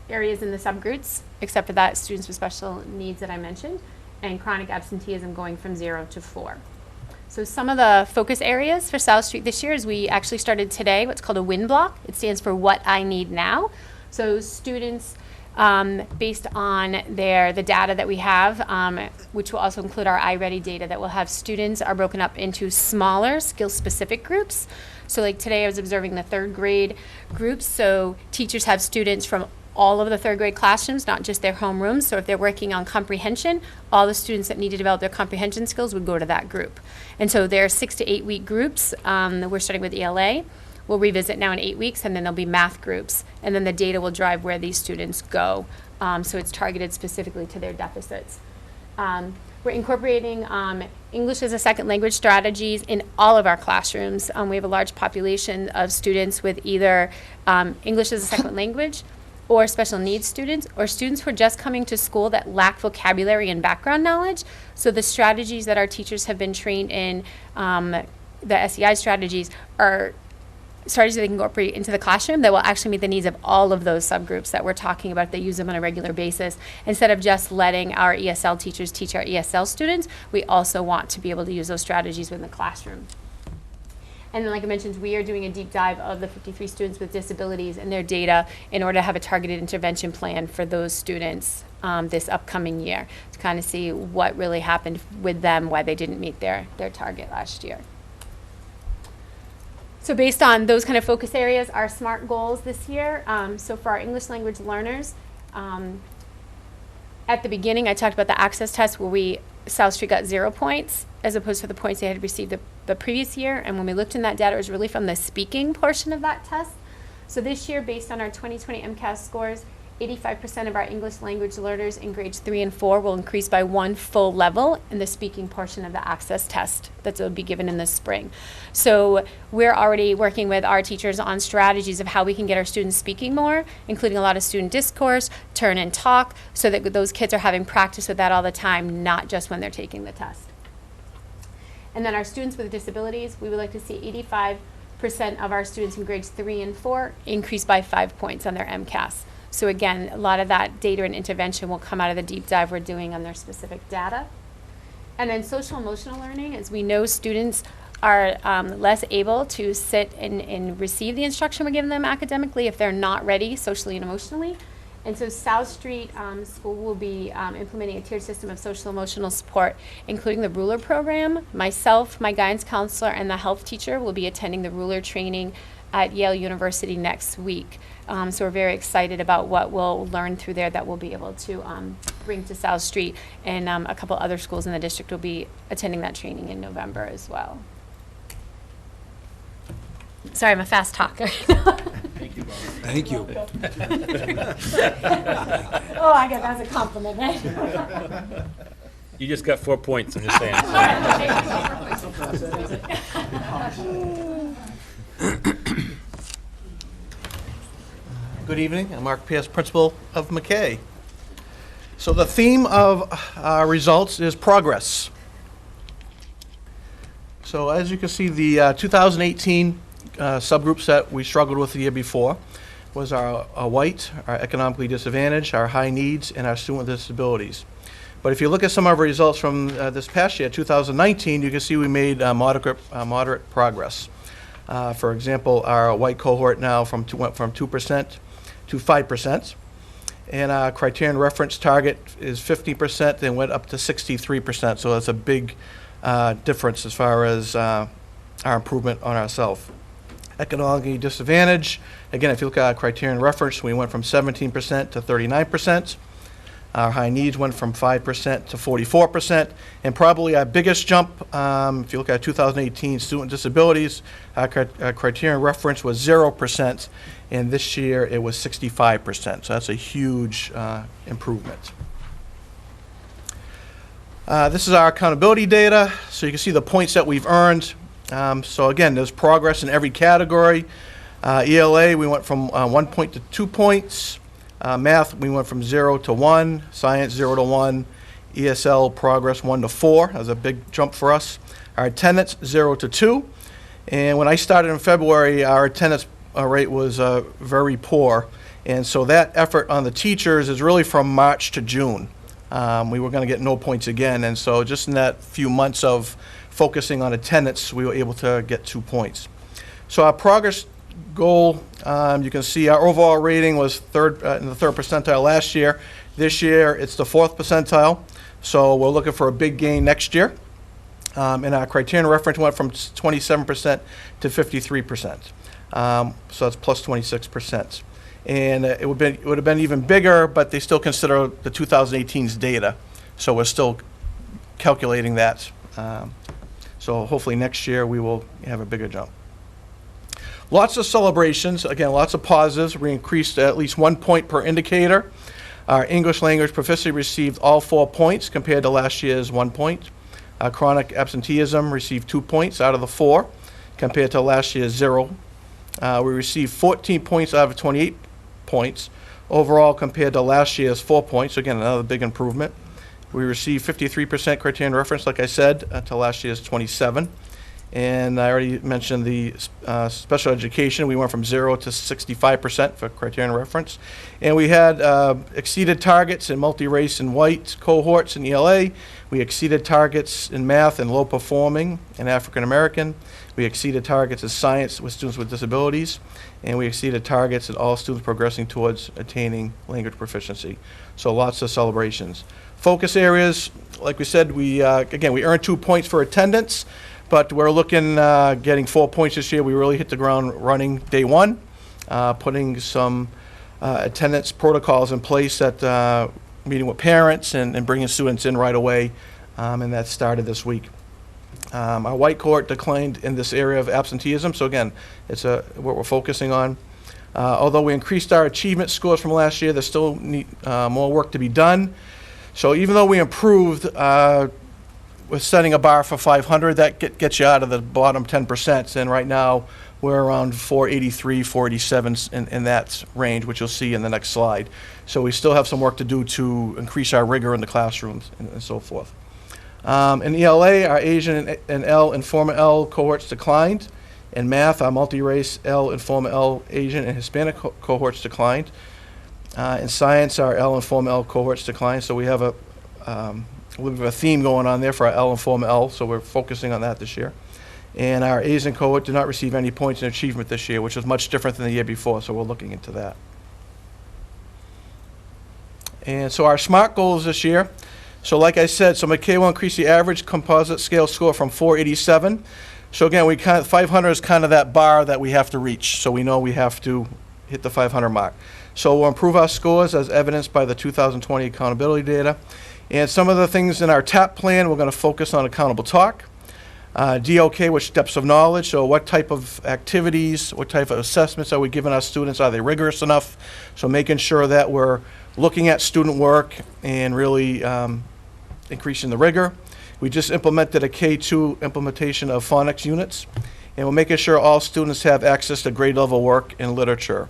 areas in the subgroups, except for that students with special needs that I mentioned. And chronic absenteeism going from 0 to 4. So some of the focus areas for South Street this year is we actually started today what's called a WIN block. It stands for What I Need Now. So students based on the data that we have, which will also include our iReady data that will have students are broken up into smaller skill-specific groups. So like today I was observing the third grade groups, so teachers have students from all of the third grade classrooms, not just their homerooms. So if they're working on comprehension, all the students that need to develop their comprehension skills would go to that group. And so there are 6 to 8 week groups. We're starting with ELA. We'll revisit now in 8 weeks, and then there'll be math groups. And then the data will drive where these students go. So it's targeted specifically to their deficits. We're incorporating English as a second language strategies in all of our classrooms. We have a large population of students with either English as a second language, or special needs students, or students who are just coming to school that lack vocabulary and background knowledge. So the strategies that our teachers have been trained in, the SEI strategies, are strategies that they can incorporate into the classroom that will actually meet the needs of all of those subgroups that we're talking about. They use them on a regular basis. Instead of just letting our ESL teachers teach our ESL students, we also want to be able to use those strategies within the classroom. And then, like I mentioned, we are doing a deep dive of the 53 students with disabilities and their data in order to have a targeted intervention plan for those students this upcoming year, to kind of see what really happened with them, why they didn't meet their target last year. So based on those kind of focus areas, our SMART goals this year, so for our English language learners, at the beginning I talked about the access test where South Street got 0 points as opposed to the points they had received the previous year. And when we looked in that data, it was really from the speaking portion of that test. So this year, based on our 2020 MCAS scores, 85% of our English language learners in grades 3 and 4 will increase by 1 full level in the speaking portion of the access test that will be given in the spring. So we're already working with our teachers on strategies of how we can get our students speaking more, including a lot of student discourse, turn and talk, so that those kids are having practice with that all the time, not just when they're taking the test. And then our students with disabilities, we would like to see 85% of our students in grades 3 and 4 increase by 5 points on their MCAS. So again, a lot of that data and intervention will come out of the deep dive we're doing on their specific data. And then social emotional learning, as we know, students are less able to sit and receive the instruction we're giving them academically if they're not ready socially and emotionally. And so South Street School will be implementing a tiered system of social emotional support, including the ruler program. Myself, my guidance counselor, and the health teacher will be attending the ruler training at Yale University next week. So we're very excited about what we'll learn through there that we'll be able to bring to South Street, and a couple other schools in the district will be attending that training in November as well. Sorry, I'm a fast talker. Thank you, Bob. Thank you. Oh, I got that as a compliment, right? You just got 4 points, I'm just saying. Good evening. I'm Mark Pierce, principal of McKay. So the theme of our results is progress. So as you can see, the 2018 subgroups that we struggled with the year before was our white, our economically disadvantaged, our high needs, and our student with disabilities. But if you look at some of our results from this past year, 2019, you can see we made moderate progress. For example, our white cohort now went from 2% to 5%. And our Criterion reference target is 50% and went up to 63%. So that's a big difference as far as our improvement on ourselves. Economically disadvantaged, again, if you look at our Criterion reference, we went from 17% to 39%. Our high needs went from 5% to 44%. And probably our biggest jump, if you look at 2018 student disabilities, our Criterion reference was 0%, and this year it was 65%. So that's a huge improvement. This is our accountability data. So you can see the points that we've earned. So again, there's progress in every category. ELA, we went from 1 point to 2 points. Math, we went from 0 to 1. Science, 0 to 1. ESL progress, 1 to 4. That was a big jump for us. Our attendance, 0 to 2. And when I started in February, our attendance rate was very poor. And so that effort on the teachers is really from March to June. We were going to get no points again. And so just in that few months of focusing on attendance, we were able to get 2 points. So our progress goal, you can see our overall rating was in the third percentile last year. This year, it's the 4th percentile, so we're looking for a big gain next year. And our Criterion reference went from 27% to 53%. So that's plus 26%. And it would have been even bigger, but they still consider the 2018's data. So we're still calculating that. So hopefully next year we will have a bigger jump. Lots of celebrations, again, lots of positives. We increased at least 1 point per indicator. Our English language proficiency received all 4 points compared to last year's 1 point. Chronic absenteeism received 2 points out of the 4 compared to last year's 0. We received 14 points out of 28 points overall compared to last year's 4 points. Again, another big improvement. We received 53% Criterion reference, like I said, to last year's 27. And I already mentioned the special education. We went from 0 to 65% for Criterion reference. And we had exceeded targets in multi-race and white cohorts in ELA. We exceeded targets in math and low performing in African American. We exceeded targets in science with students with disabilities. And we exceeded targets in all students progressing towards attaining language proficiency. So lots of celebrations. Focus areas, like we said, we earned 2 points for attendance. But we're looking, getting 4 points this year. We really hit the ground running day one, putting some attendance protocols in place that meeting with parents and bringing students in right away, and that started this week. Our white cohort declined in this area of absenteeism, so again, it's what we're focusing on. Although we increased our achievement scores from last year, there's still more work to be done. So even though we improved, with setting a bar for 500, that gets you out of the bottom 10%. And right now, we're around 483, 487 in that range, which you'll see in the next slide. So we still have some work to do to increase our rigor in the classrooms and so forth. In ELA, our Asian and L and Forma L cohorts declined. In math, our multi-race L and Forma L Asian and Hispanic cohorts declined. In science, our L and Forma L cohorts declined. So we have a little bit of a theme going on there for our L and Forma L, so we're focusing on that this year. And our Asian cohort did not receive any points in achievement this year, which was much different than the year before, so we're looking into that. And so our SMART goals this year. So like I said, so McKay will increase the average composite scale score from 487. So again, 500 is kind of that bar that we have to reach, so we know we have to hit the 500 mark. So we'll improve our scores as evidenced by the 2020 accountability data. And some of the things in our TAP plan, we're going to focus on accountable talk. DOK, which depths of knowledge, so what type of activities, what type of assessments are we giving our students? Are they rigorous enough? So making sure that we're looking at student work and really increasing the rigor. We just implemented a K2 implementation of phonics units, and we're making sure all students have access to grade level work in literature.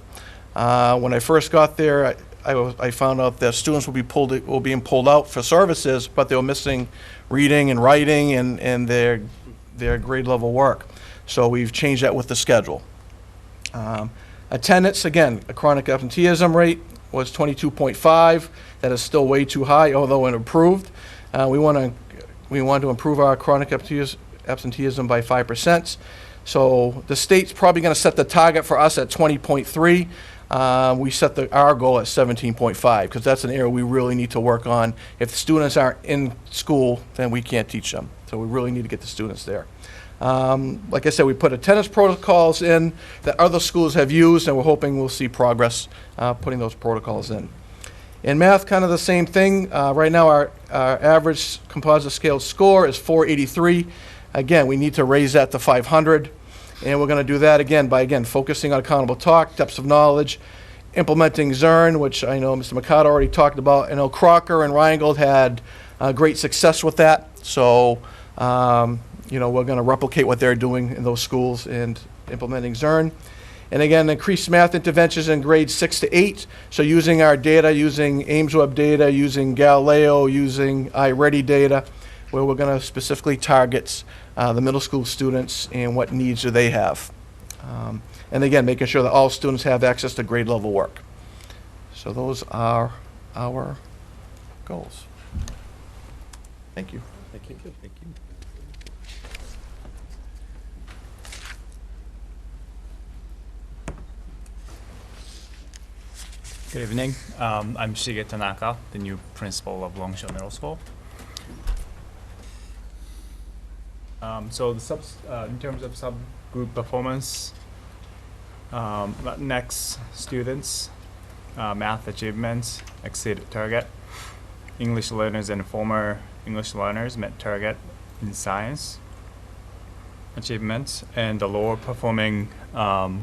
When I first got there, I found out that students were being pulled out for services, but they were missing reading and writing and their grade level work. So we've changed that with the schedule. Attendance, again, a chronic absenteeism rate was 22.5. That is still way too high, although it improved. We want to improve our chronic absenteeism by 5%. So the state's probably going to set the target for us at 20.3. We set our goal at 17.5 because that's an area we really need to work on. If the students aren't in school, then we can't teach them. So we really need to get the students there. Like I said, we put attendance protocols in that other schools have used, and we're hoping we'll see progress putting those protocols in. In math, kind of the same thing. Right now, our average composite scale score is 483. Again, we need to raise that to 500. And we're going to do that again by, focusing on accountable talk, depths of knowledge, implementing Zern, which I know Mr. Mikado already talked about. I know Crocker and Reingold had great success with that. So, we're going to replicate what they're doing in those schools and implementing Zern. And again, increased math interventions in grades 6 to 8. So using our data, using AimsWeb data, using Galileo, using iReady data, where we're going to specifically target the middle school students and what needs do they have. And again, making sure that all students have access to grade level work. So those are our goals. Thank you. Thank you. Thank you. Good evening. I'm Shige Tanaka, the new principal of Longshore Middle School. So in terms of subgroup performance, next students, math achievements exceeded target. English learners and former English learners met target in science achievements, and the lower performing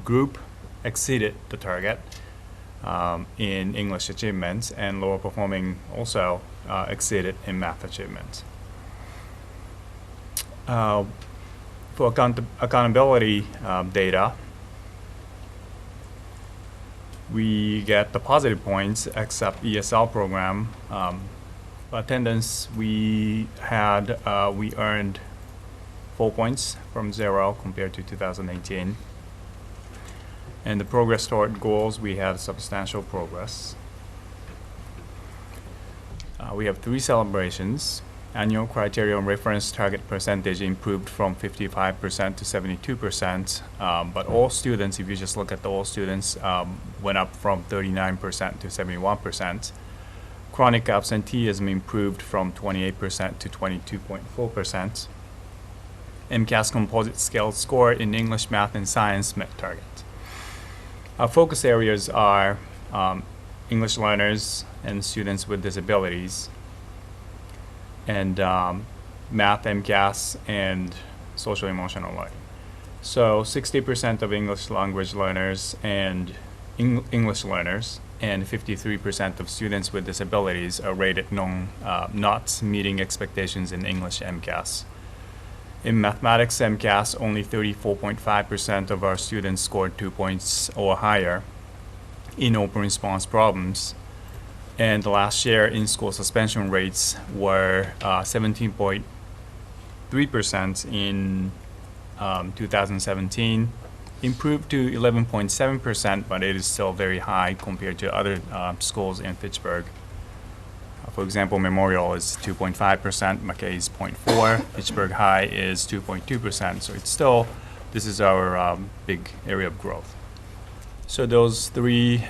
group exceeded the target in English achievements, and lower performing also exceeded in math achievements. For accountability data, we get the positive points except ESL program. Attendance, we earned 4 points from 0 compared to 2018. And the progress toward goals, we had substantial progress. We have 3 celebrations. Annual Criterion reference target percentage improved from 55% to 72%, but all students, if you just look at all students, went up from 39% to 71%. Chronic absenteeism improved from 28% to 22.4%. MCAS composite scale score in English, math, and science met target. Our focus areas are English learners and students with disabilities, and math, MCAS, and social emotional learning. So 60% of English language learners and English learners and 53% of students with disabilities are rated not meeting expectations in English MCAS. In mathematics MCAS, only 34.5% of our students scored 2 points or higher in open response problems. And last year, in-school suspension rates were 17.3% in 2017, improved to 11.7%, but it is still very high compared to other schools in Fitchburg. For example, Memorial is 2.5%, McKay is 0.4%, Fitchburg High is 2.2%, so it's still, this is our big area of growth. So those 3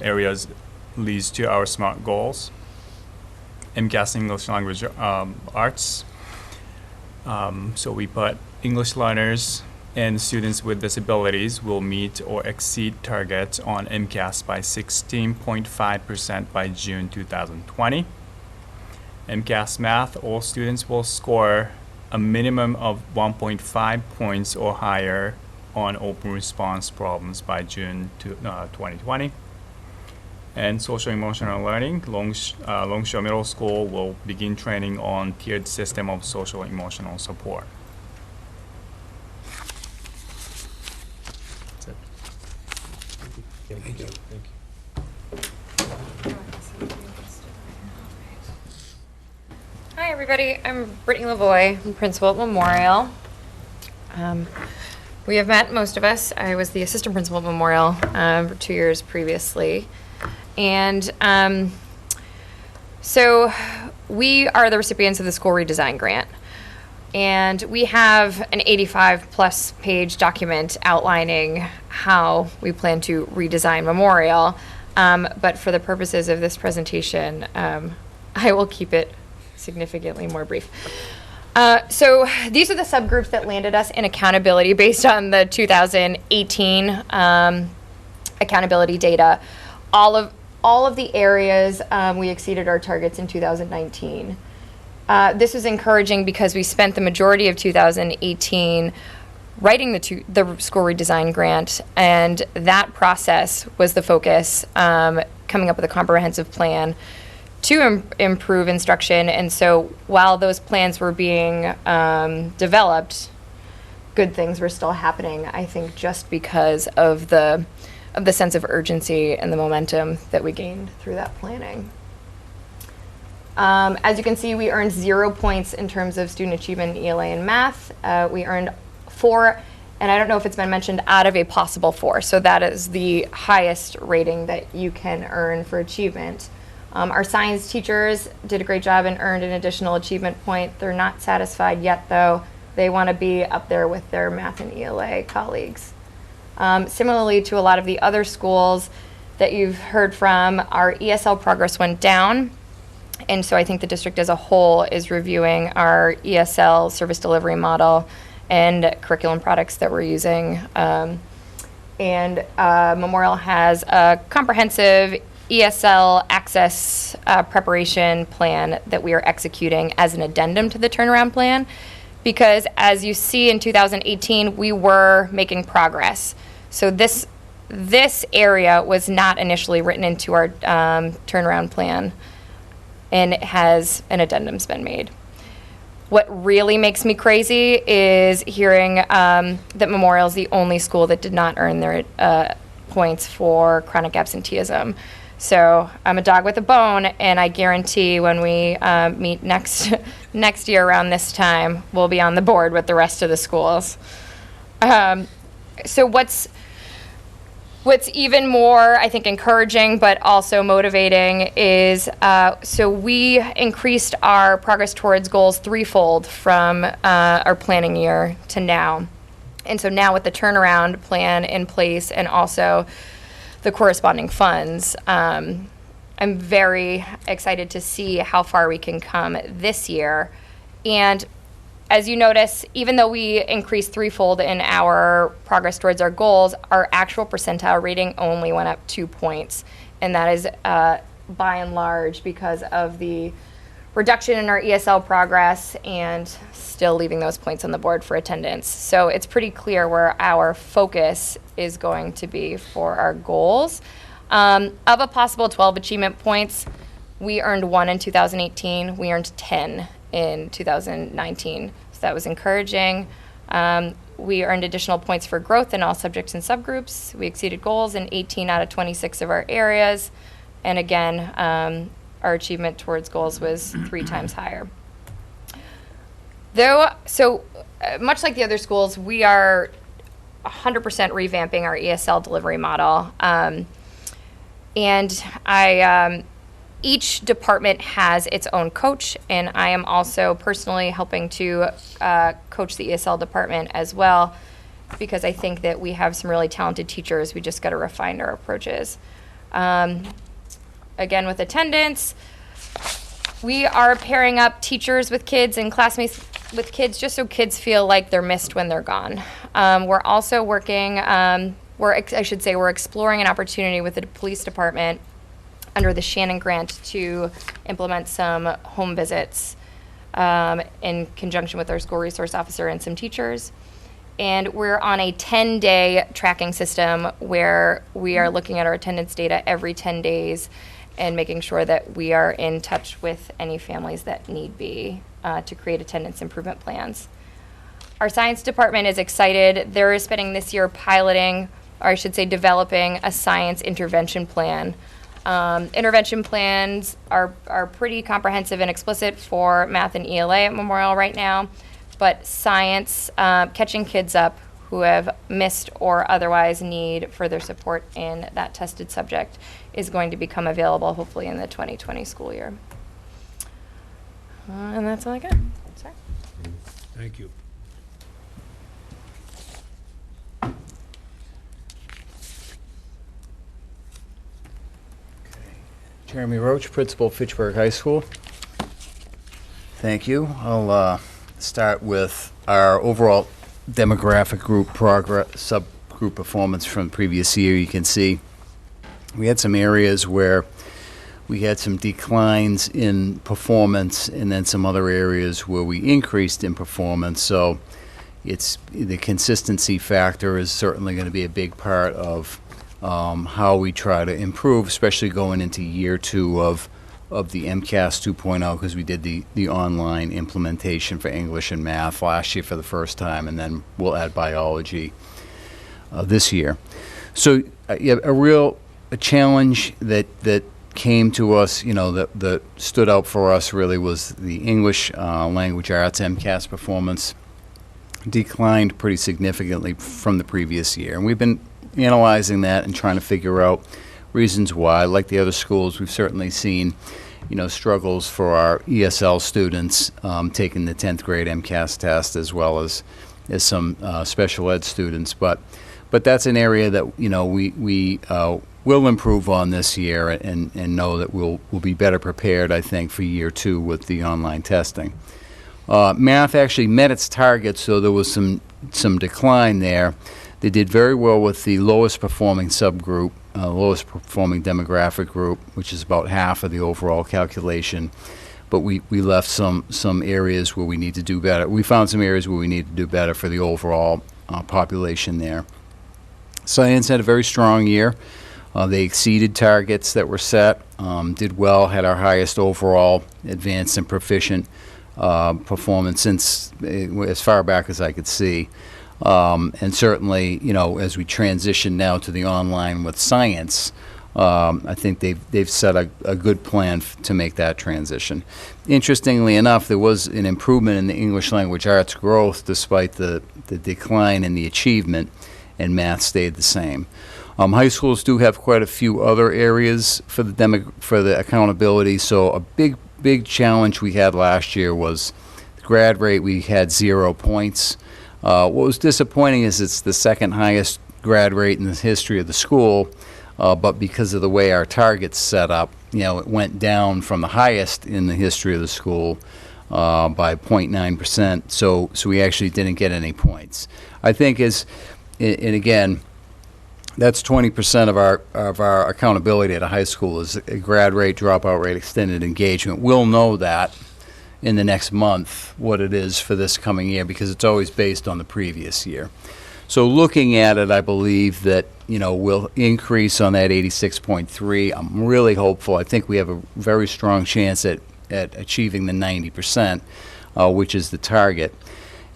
areas leads to our SMART goals. MCAS English Language Arts. So we put English learners and students with disabilities will meet or exceed targets on MCAS by 16.5% by June 2020. MCAS Math, all students will score a minimum of 1.5 points or higher on open response problems by June 2020. And social emotional learning, Longshore Middle School will begin training on tiered system of social emotional support. That's it. Thank you. Thank you. Hi, everybody. I'm Brittany Lavoie. I'm principal at Memorial. We have met, most of us. I was the assistant principal at Memorial for 2 years previously. And so we are the recipients of the school redesign grant. And we have an 85-plus page document outlining how we plan to redesign Memorial. But for the purposes of this presentation, I will keep it significantly more brief. So these are the subgroups that landed us in accountability based on the 2018 accountability data. All of the areas we exceeded our targets in 2019. This was encouraging because we spent the majority of 2018 writing the school redesign grant, and that process was the focus, coming up with a comprehensive plan to improve instruction. And so while those plans were being developed, good things were still happening, I think, just because of the sense of urgency and the momentum that we gained through that planning. As you can see, we earned 0 points in terms of student achievement in ELA and math. We earned 4, and I don't know if it's been mentioned, out of a possible 4. So that is the highest rating that you can earn for achievement. Our science teachers did a great job and earned an additional achievement point. They're not satisfied yet, though. They want to be up there with their math and ELA colleagues. Similarly to a lot of the other schools, that you've heard from, our ESL progress went down. And so I think the district as a whole is reviewing our ESL service delivery model and curriculum products that we're using. Memorial has a comprehensive ESL access preparation plan that we are executing as an addendum to the turnaround plan, because as you see in 2018, we were making progress. So this area was not initially written into our turnaround plan, and it has an addendum's been made. What really makes me crazy is hearing that Memorial is the only school that did not earn their points for chronic absenteeism. So I'm a dog with a bone, and I guarantee when we meet next year around this time, we'll be on the board with the rest of the schools. So what's even more, I think, encouraging but also motivating is, so we increased our progress towards goals threefold from our planning year to now. And so now with the turnaround plan in place and also the corresponding funds, I'm very excited to see how far we can come this year. And as you notice, even though we increased threefold in our progress towards our goals, our actual percentile rating only went up 2 points. And that is by and large because of the reduction in our ESL progress and still leaving those points on the board for attendance. So it's pretty clear where our focus is going to be for our goals. Of a possible 12 achievement points, we earned 1 in 2018. We earned 10 in 2019. So that was encouraging. We earned additional points for growth in all subjects and subgroups. We exceeded goals in 18 out of 26 of our areas. And again, our achievement towards goals was 3 times higher. Much like the other schools, we are 100% revamping our ESL delivery model. Each department has its own coach, and I am also personally helping to coach the ESL department as well, because I think that we have some really talented teachers. We just got to refine our approaches. Again, with attendance, we are pairing up teachers with kids and classmates with kids just so kids feel like they're missed when they're gone. We're also working, we're exploring an opportunity with the police department under the Shannon grant to implement some home visits in conjunction with our school resource officer and some teachers. And we're on a 10-day tracking system where we are looking at our attendance data every 10 days and making sure that we are in touch with any families that need be to create attendance improvement plans. Our science department is excited. They're spending this year piloting, or I should say developing, a science intervention plan. Intervention plans are pretty comprehensive and explicit for math and ELA at Memorial right now, but science, catching kids up who have missed or otherwise need further support in that tested subject, is going to become available hopefully in the 2020 school year. And that's all I got. Sorry. Thank you. Jeremy Roach, Principal, Fitchburg High School. Thank you. I'll start with our overall demographic group progress, subgroup performance from the previous year. You can see we had some areas where we had some declines in performance and then some other areas where we increased in performance. So it's the consistency factor is certainly going to be a big part of how we try to improve, especially going into year 2 of the MCAS 2.0, because we did the online implementation for English and math last year for the first time, and then we'll add biology this year. So a challenge that came to us, that stood out for us really was the English language arts MCAS performance declined pretty significantly from the previous year, and we've been analyzing that and trying to figure out reasons why. Like the other schools, we've certainly seen, struggles for our ESL students taking the 10th grade MCAS test, as well as some special ed students. But that's an area that we will improve on this year and know that we'll be better prepared, I think, for year 2 with the online testing. Math actually met its targets, so there was some decline there. They did very well with the lowest performing subgroup, lowest performing demographic group, which is about half of the overall calculation. But we left some areas where we need to do better. We found some areas where we need to do better for the overall population there. Science had a very strong year. They exceeded targets that were set, did well, had our highest overall advanced and proficient performance since as far back as I could see. And certainly, as we transition now to the online with science, I think they've set a good plan to make that transition. Interestingly enough, there was an improvement in the English language arts growth despite the decline in the achievement, and math stayed the same. High schools do have quite a few other areas for the accountability, so a big challenge we had last year was the grad rate. We had 0 points. What was disappointing is it's the second highest grad rate in the history of the school, but because of the way our target's set up, it went down from the highest in the history of the school by 0.9%, so we actually didn't get any points. I think and again, that's 20% of our accountability at a high school is a grad rate, dropout rate, extended engagement. We'll know that in the next month what it is for this coming year because it's always based on the previous year. So looking at it, I believe that we'll increase on that 86.3. I'm really hopeful. I think we have a very strong chance at achieving the 90%, which is the target.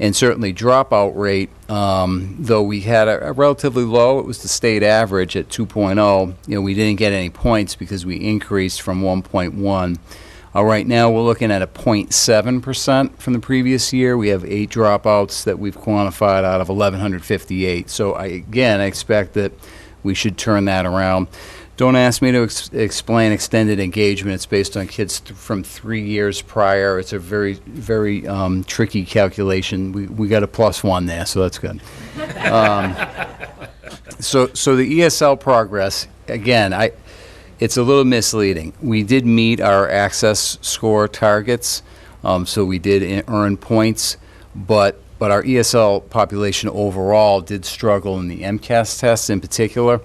And certainly dropout rate, though we had a relatively low, it was the state average at 2.0. We didn't get any points because we increased from 1.1. Right now we're looking at a 0.7% from the previous year. We have 8 dropouts that we've quantified out of 1,158. So I expect that we should turn that around. Don't ask me to explain extended engagement. It's based on kids from 3 years prior. It's a very, very tricky calculation. We got a +1 there, so that's good. So the ESL progress, again, it's a little misleading. We did meet our access score targets, so we did earn points, but our ESL population overall did struggle in the MCAS tests in particular.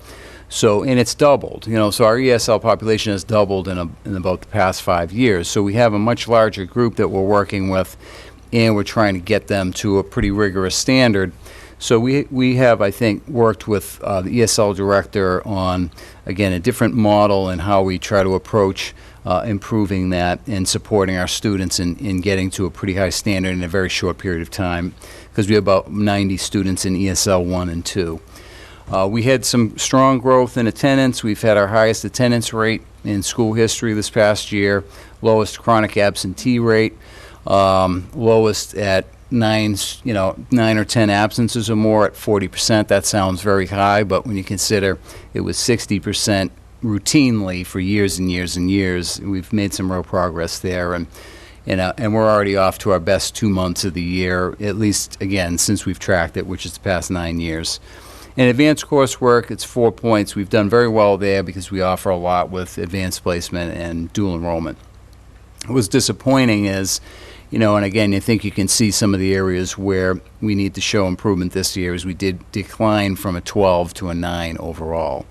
And it's doubled, so our ESL population has doubled in about the past 5 years. So we have a much larger group that we're working with, and we're trying to get them to a pretty rigorous standard. So we have, I think, worked with the ESL director on, again, a different model and how we try to approach improving that and supporting our students in getting to a pretty high standard in a very short period of time, because we have about 90 students in ESL 1 and 2. We had some strong growth in attendance. We've had our highest attendance rate in school history this past year, lowest chronic absentee rate, lowest at 9 or 10 absences or more at 40%. That sounds very high, but when you consider it was 60% routinely for years and years and years, we've made some real progress there. And we're already off to our best 2 months of the year, at least, again, since we've tracked it, which is the past 9 years. In advanced coursework, it's 4 points. We've done very well there because we offer a lot with advanced placement and dual enrollment. What was disappointing is, and again, I think you can see some of the areas where we need to show improvement this year, is we did decline from a 12 to a 9 overall.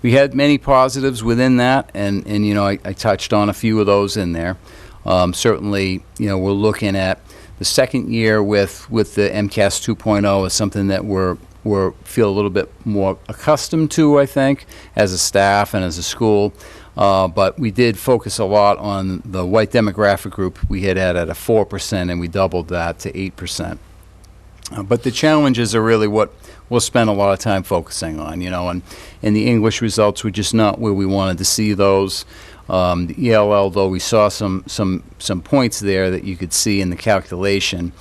We had many positives within that, and I touched on a few of those in there. Certainly, we're looking at the second year with the MCAS 2.0 is something that we're feel a little bit more accustomed to, I think, as a staff and as a school. But we did focus a lot on the white demographic group. We had at a 4%, and we doubled that to 8%. But the challenges are really what we'll spend a lot of time focusing on, and the English results were just not where we wanted to see those. The ELL, though we saw some points there that you could see in the calculation,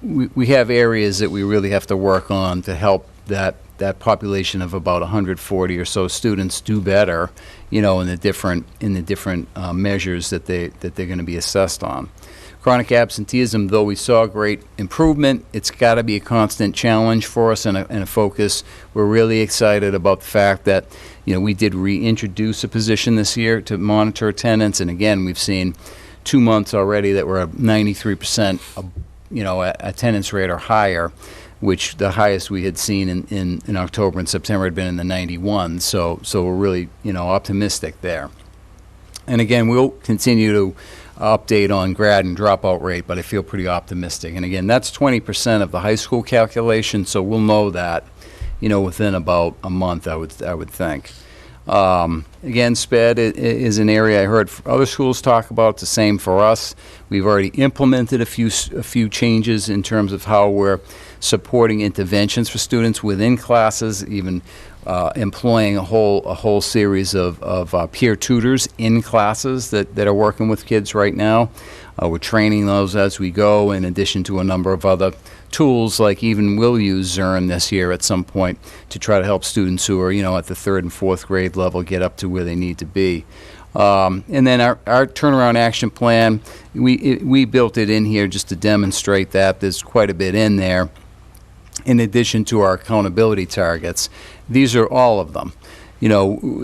we have areas that we really have to work on to help that population of about 140 or so students do better, in the different measures that they're going to be assessed on. Chronic absenteeism, though we saw great improvement, it's got to be a constant challenge for us and a focus. We're really excited about the fact that, we did reintroduce a position this year to monitor attendance, and again, we've seen 2 months already that we're at 93%, attendance rate or higher, which the highest we had seen in October and September had been in the 91. So we're really, optimistic there. And again, we'll continue to update on grad and dropout rate, but I feel pretty optimistic. And again, that's 20% of the high school calculation, so we'll know that, within about a month, I would think. Again, SPED is an area I heard other schools talk about. The same for us. We've already implemented a few changes in terms of how we're supporting interventions for students within classes, even employing a whole series of peer tutors in classes that are working with kids right now. We're training those as we go, in addition to a number of other tools, like even we'll use Zern this year at some point to try to help students who are, at the 3rd and 4th grade level get up to where they need to be. And then our turnaround action plan, we built it in here just to demonstrate that. There's quite a bit in there. In addition to our accountability targets, these are all of them.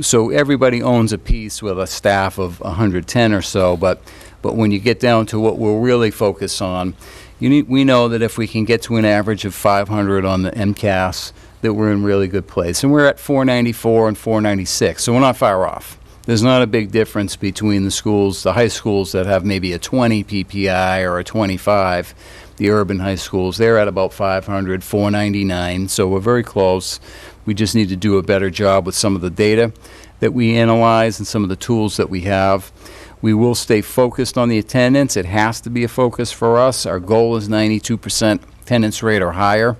So everybody owns a piece with a staff of 110 or so, but when you get down to what we'll really focus on, we know that if we can get to an average of 500 on the MCAS, that we're in really good place. And we're at 494 and 496, so we're not far off. There's not a big difference between the schools, the high schools that have maybe a 20 PPI or a 25. The urban high schools, they're at about 500, 499, so we're very close. We just need to do a better job with some of the data that we analyze and some of the tools that we have. We will stay focused on the attendance. It has to be a focus for us. Our goal is 92% attendance rate or higher,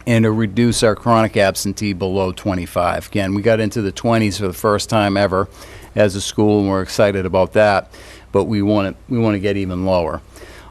and to reduce our chronic absentee below 25. Again, we got into the 20s for the first time ever as a school, and we're excited about that, but we want to get even lower.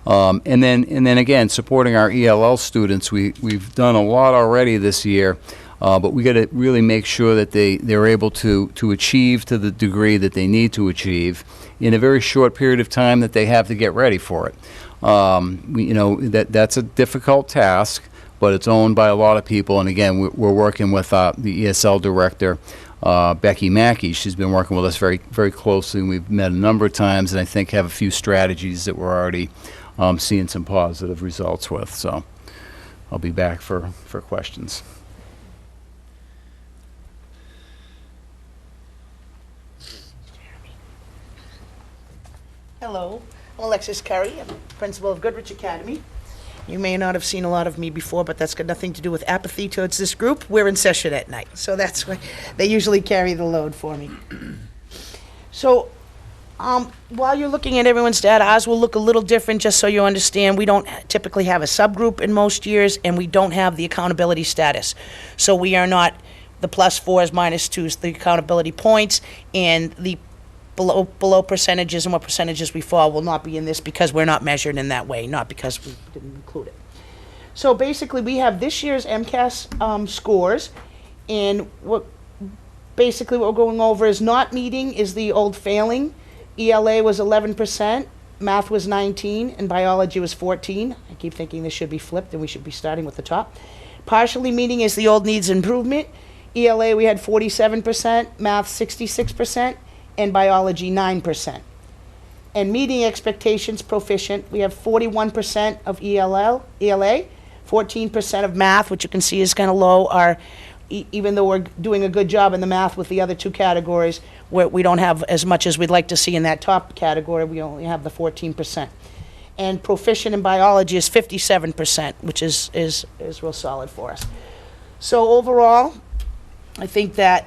And then again, supporting our ELL students. We've done a lot already this year, but we got to really make sure that they're able to achieve to the degree that they need to achieve in a very short period of time that they have to get ready for it. That's a difficult task, but it's owned by a lot of people. And again, we're working with the ESL director, Becky Mackey. She's been working with us very, very closely, and we've met a number of times, and I think have a few strategies that we're already seeing some positive results with. So I'll be back for questions. Hello, I'm Alexis Curry. I'm principal of Goodrich Academy. You may not have seen a lot of me before, but that's got nothing to do with apathy towards this group. We're in session at night, so that's why they usually carry the load for me. So while you're looking at everyone's data, ours will look a little different, just so you understand. We don't typically have a subgroup in most years, and we don't have the accountability status. So we are not the +4s, -2s, the accountability points, and the below percentages and what percentages we fall will not be in this because we're not measured in that way, not because we didn't include it. So basically, we have this year's MCAS scores, and what we're going over is not meeting is the old failing. ELA was 11%, math was 19, and biology was 14. I keep thinking this should be flipped, and we should be starting with the top. Partially meeting is the old needs improvement. ELA, we had 47%, math 66%, and biology 9%. And meeting expectations, proficient, we have 41% of ELA, 14% of math, which you can see is kind of low. Even though we're doing a good job in the math with the other two categories, we don't have as much as we'd like to see in that top category. We only have the 14%. And proficient in biology is 57%, which is real solid for us. So overall, I think that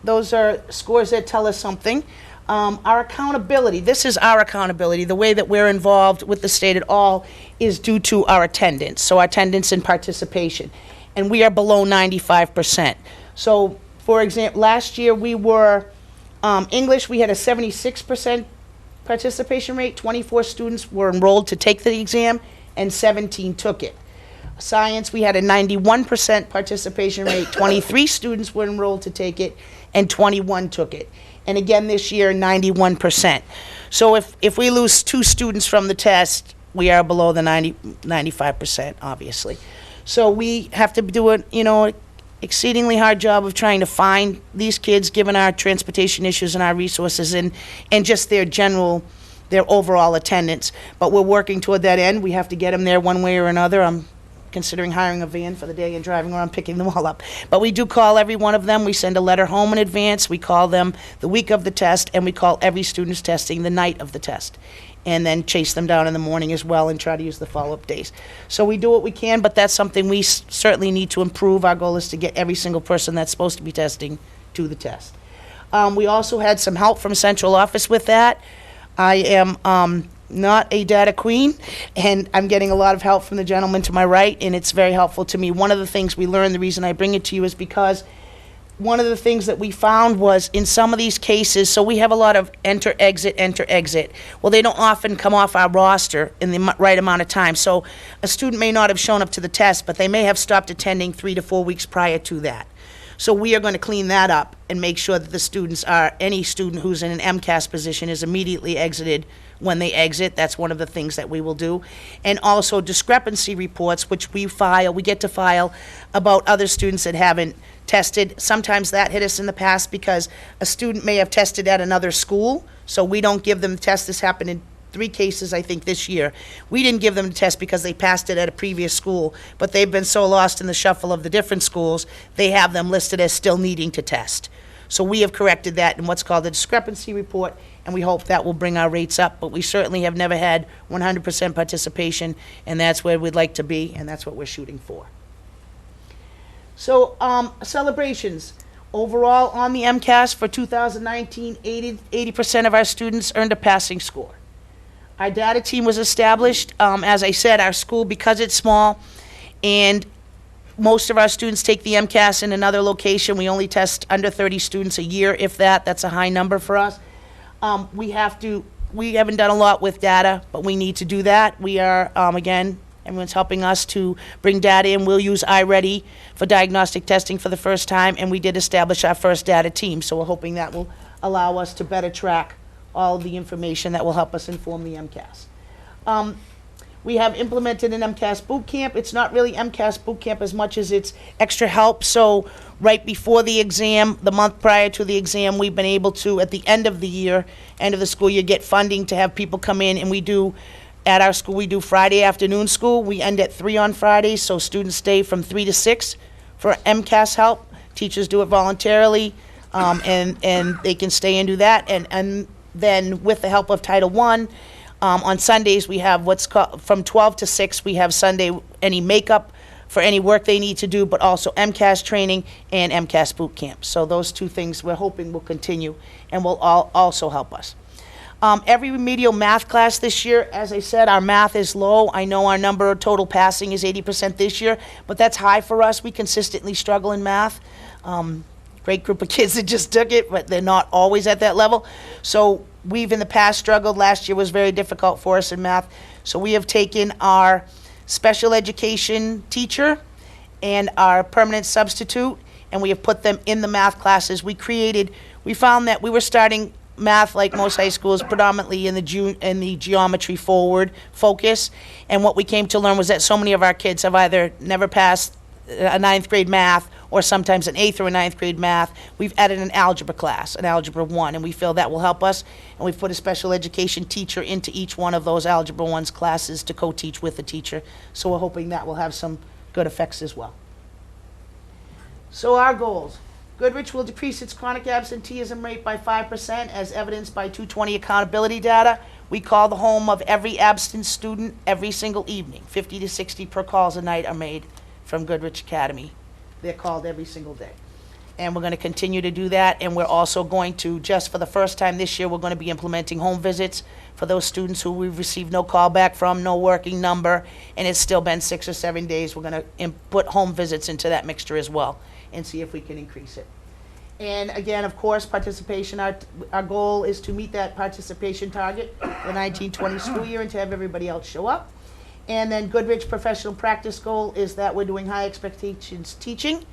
those are scores that tell us something. Our accountability, this is our accountability. The way that we're involved with the state at all is due to our attendance, so our attendance and participation. And we are below 95%. So, for example, last year we were, English, we had a 76% participation rate. 24 students were enrolled to take the exam, and 17 took it. Science, we had a 91% participation rate. 23 students were enrolled to take it, and 21 took it. And again, this year, 91%. So if we lose 2 students from the test, we are below the 95%, obviously. So we have to do a, exceedingly hard job of trying to find these kids, given our transportation issues and our resources and just their overall attendance. But we're working toward that end. We have to get them there one way or another. I'm considering hiring a van for the day and driving around picking them all up. But we do call every one of them. We send a letter home in advance. We call them the week of the test, and we call every student's testing the night of the test. And then chase them down in the morning as well and try to use the follow-up days. So we do what we can, but that's something we certainly need to improve. Our goal is to get every single person that's supposed to be testing to the test. We also had some help from central office with that. I am not a data queen, and I'm getting a lot of help from the gentleman to my right, and it's very helpful to me. One of the things we learned, the reason I bring it to you is because one of the things that we found was in some of these cases, so we have a lot of enter, exit. Well, they don't often come off our roster in the right amount of time. So a student may not have shown up to the test, but they may have stopped attending 3 to 4 weeks prior to that. So we are going to clean that up and make sure that the students any student who's in an MCAS position is immediately exited when they exit. That's one of the things that we will do. And also discrepancy reports, which we get to file about other students that haven't tested. Sometimes that hit us in the past because a student may have tested at another school, so we don't give them the test. This happened in 3 cases, I think, this year. We didn't give them the test because they passed it at a previous school, but they've been so lost in the shuffle of the different schools, they have them listed as still needing to test. So we have corrected that in what's called a discrepancy report, and we hope that will bring our rates up, but we certainly have never had 100% participation, and that's where we'd like to be, and that's what we're shooting for. So, celebrations. Overall, on the MCAS for 2019, 80% of our students earned a passing score. Our data team was established. As I said, our school, because it's small, and most of our students take the MCAS in another location, we only test under 30 students a year, if that. That's a high number for us. We haven't done a lot with data, but we need to do that. We are, again, everyone's helping us to bring data in. We'll use iReady for diagnostic testing for the first time, and we did establish our first data team, so we're hoping that will allow us to better track all the information that will help us inform the MCAS. We have implemented an MCAS boot camp. It's not really MCAS boot camp as much as it's extra help. So right before the exam, the month prior to the exam, we've been able to, at the end of the year, end of the school year, get funding to have people come in, and we do, at our school, we do Friday afternoon school. We end at 3 on Fridays, so students stay from 3 to 6 for MCAS help. Teachers do it voluntarily, and they can stay and do that. And then with the help of Title I, on Sundays, we have what's called, from 12 to 6, we have Sunday, any makeup for any work they need to do, but also MCAS training and MCAS boot camp. So those 2 things we're hoping will continue and will also help us. Every remedial math class this year, as I said, our math is low. I know our number of total passing is 80% this year, but that's high for us. We consistently struggle in math. Great group of kids that just took it, but they're not always at that level. So we've in the past struggled. Last year was very difficult for us in math. So we have taken our special education teacher and our permanent substitute, and we have put them in the math classes. We found that we were starting math, like most high schools, predominantly in the geometry forward focus, and what we came to learn was that so many of our kids have either never passed a 9th grade math or sometimes an 8th or a 9th grade math. We've added an algebra class, an algebra 1, and we feel that will help us, and we've put a special education teacher into each one of those algebra 1's classes to co-teach with the teacher, so we're hoping that will have some good effects as well. So our goals. Goodrich will decrease its chronic absenteeism rate by 5%, as evidenced by 220 accountability data. We call the home of every absent student every single evening. 50 to 60 per calls a night are made from Goodrich Academy. They're called every single day. And we're going to continue to do that, and we're also going to, just for the first time this year, we're going to be implementing home visits for those students who we've received no call back from, no working number, and it's still been 6 or 7 days. We're going to put home visits into that mixture as well and see if we can increase it. And again, of course, participation, our goal is to meet that participation target the 1920 school year and to have everybody else show up. And then Goodrich professional practice goal is that we're doing high expectations teaching.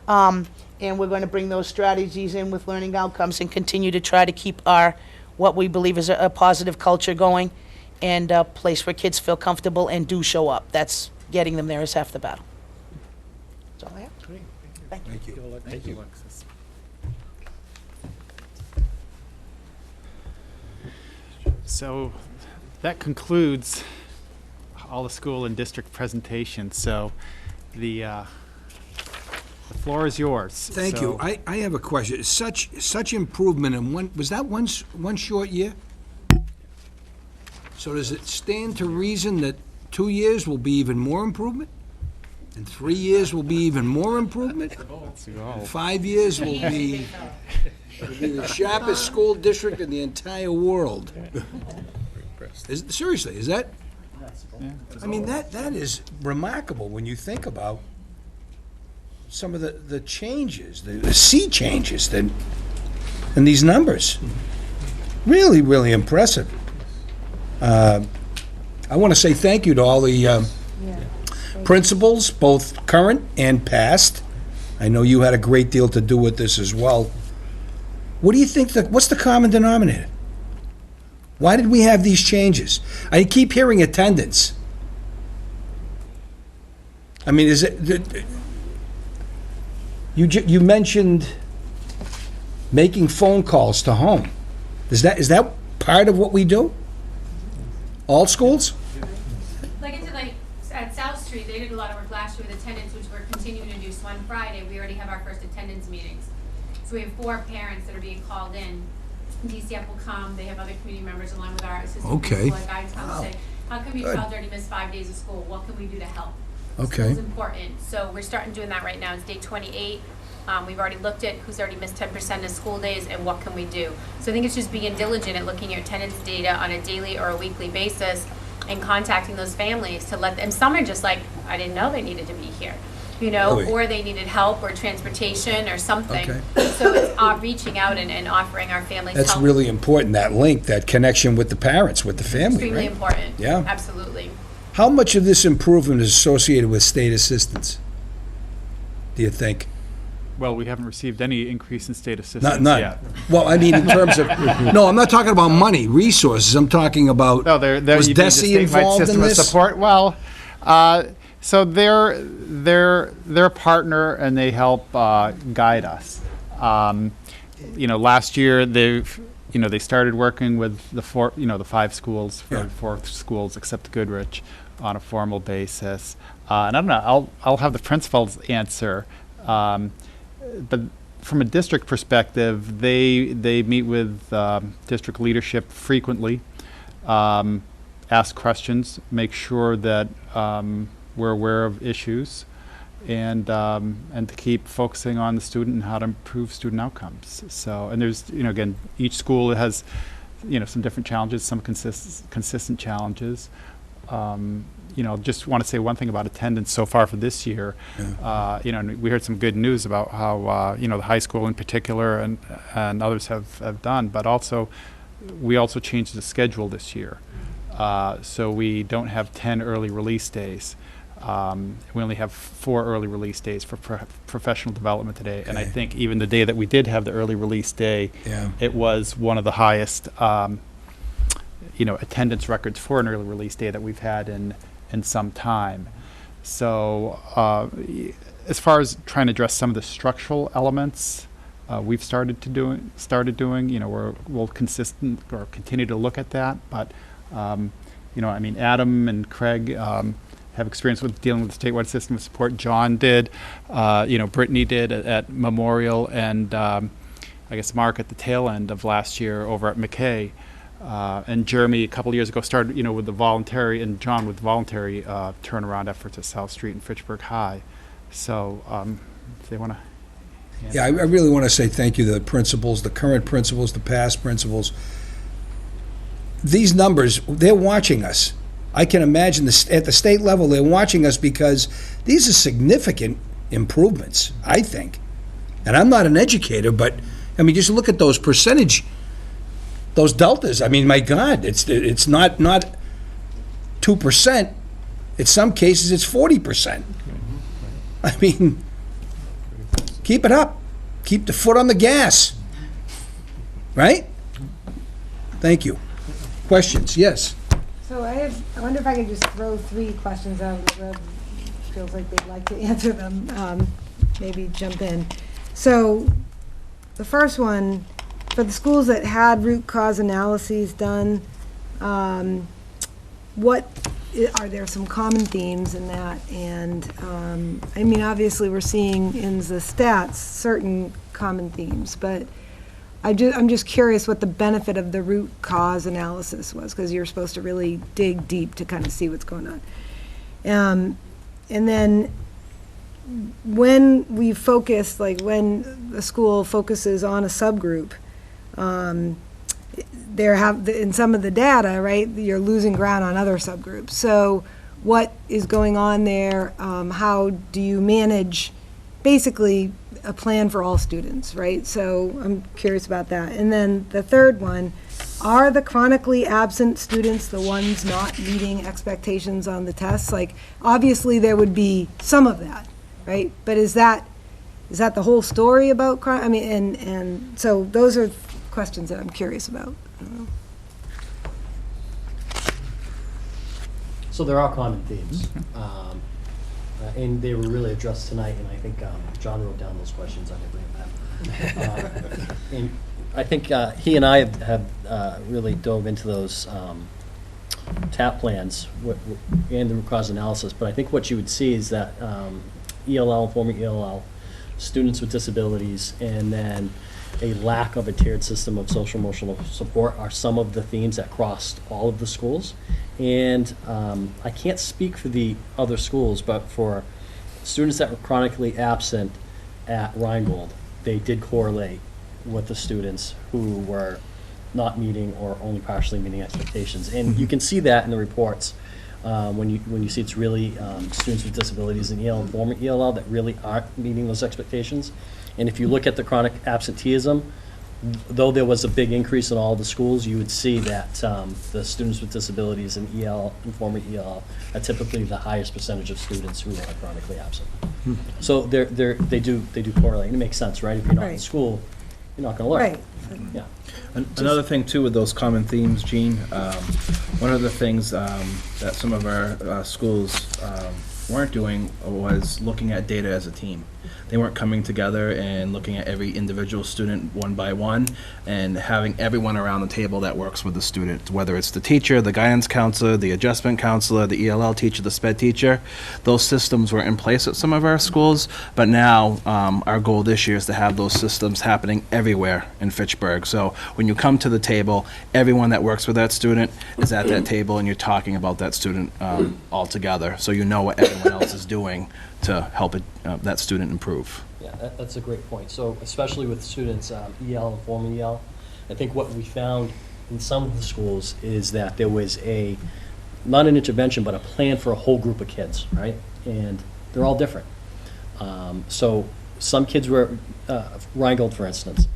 And we're going to bring those strategies in with learning outcomes and continue to try to keep our, what we believe is a positive culture going, and a place where kids feel comfortable and do show up. That's, getting them there is half the battle. That's all I have. Thank you. Thank you. Thank you. So that concludes all the school and district presentations. So the floor is yours. Thank you. I have a question. Such improvement in one, was that one short year? So does it stand to reason that 2 years will be even more improvement? And 3 years will be even more improvement? And 5 years will be the sharpest school district in the entire world? Seriously, is that? I mean, that is remarkable when you think about some of the changes, the sea changes in these numbers. Really, really impressive. I want to say thank you to all the principals, both current and past. I know you had a great deal to do with this as well. What do you think, what's the common denominator? Why did we have these changes? I keep hearing attendance. I mean, is it, you mentioned making phone calls to home. Is that part of what we do? All schools? At South Street, they did a lot of work last year with attendance, which we're continuing to do. So on Friday, we already have our first attendance meetings. So we have 4 parents that are being called in. DCF will come, they have other community members along with our assistant principal and guidance counselor say, how come your child already missed 5 days of school? What can we do to help? Okay. School's important. So we're starting doing that right now. It's day 28. We've already looked at who's already missed 10% of school days and what can we do. So I think it's just being diligent at looking at attendance data on a daily or a weekly basis and contacting those families to let them, some are just like, I didn't know they needed to be here, you know, Really? or they needed help or transportation or something. Okay. So it's reaching out and offering our families That's help. really important, that link, that connection with the parents, with the family, Extremely right? important. Yeah. Absolutely. How much of this improvement is associated with state assistance, do you think? Well, we haven't received any increase in state assistance None. yet. Well, I mean, in terms of, no, I'm not talking about money, resources, I'm talking about, No, was you mean the DESE involved in system of this? support? Well, so they're a partner and they help guide us. You know, last year they started working with the 5 schools, Yeah. 4 schools except Goodrich, on a formal basis. And I don't know. I'll have the principals answer. But from a district perspective, they meet with district leadership frequently, ask questions, make sure that we're aware of issues, and to keep focusing on the student and how to improve student outcomes. So, and there's, again, each school has, some different challenges, some consistent challenges. Just want to say one thing about attendance so far for this year. And we heard some good news about how, the high school in particular and others have done, but also, we also changed the schedule this year. So we don't have 10 early release days. We only have 4 early release days for professional development today. And I think even the day that we did have the early release day, it was one of the highest, attendance records for an early release day that we've had in some time. So as far as trying to address some of the structural elements, we've started doing, we'll continue to look at that. But, Adam and Craig have experience with dealing with the statewide system of support. John did, Brittany did at Memorial, and I guess Mark at the tail end of last year over at McKay. And Jeremy a couple of years ago started, with the voluntary, and John with voluntary turnaround efforts at South Street and Fitchburg High. So if they want to. Yeah, I really want to say thank you to the principals, the current principals, the past principals. These numbers, they're watching us. I can imagine at the state level, they're watching us because these are significant improvements, I think. And I'm not an educator, but, just look at those percentage, those deltas. My God, it's not 2%. In some cases, it's 40%. Keep it up. Keep the foot on the gas. Right? Thank you. Questions? Yes. So I wonder if I could just throw 3 questions out. Feels like they'd like to answer them. Maybe jump in. So the first one, for the schools that had root cause analyses done, are there some common themes in that? And I mean, obviously, we're seeing in the stats certain common themes, but I'm just curious what the benefit of the root cause analysis was, because you're supposed to really dig deep to kind of see what's going on. And then when we focus, like when a school focuses on a subgroup, in some of the data, right, you're losing ground on other subgroups. So what is going on there? How do you manage basically a plan for all students, right? So I'm curious about that. And then the third one, are the chronically absent students the ones not meeting expectations on the tests? Like, obviously there would be some of that, right? But is that the whole story about crime? I mean, and so those are questions that I'm curious about. So there are common themes, and they were really addressed tonight, and I think John wrote down those questions. I didn't bring them back. And I think he and I have really dove into those TAP plans and the root cause analysis, but I think what you would see is that ELL and former ELL, students with disabilities, and then a lack of a tiered system of social emotional support are some of the themes that crossed all of the schools. And I can't speak for the other schools, but for students that were chronically absent at Rheingold, they did correlate with the students who were not meeting or only partially meeting expectations. And you can see that in the reports when you see it's really students with disabilities in EL and former ELL that really aren't meeting those expectations. And if you look at the chronic absenteeism, though there was a big increase in all the schools, you would see that the students with disabilities in EL and former EL are typically the highest percentage of students who are chronically absent. So they do correlate. And it makes sense, right? If you're not in school, you're not going to learn. Right. Yeah. Another thing too with those common themes, Gene, one of the things that some of our schools weren't doing was looking at data as a team. They weren't coming together and looking at every individual student one by one and having everyone around the table that works with the student, whether it's the teacher, the guidance counselor, the adjustment counselor, the ELL teacher, the SPED teacher. Those systems were in place at some of our schools, but now our goal this year is to have those systems happening everywhere in Fitchburg. So when you come to the table, everyone that works with that student is at that table and you're talking about that student all together, so you know what everyone else is doing to help that student improve. Yeah, that's a great point. So especially with students, EL and former EL, I think what we found in some of the schools is that there was not an intervention, but a plan for a whole group of kids, right? And they're all different. So some kids were, Rheingold, for instance,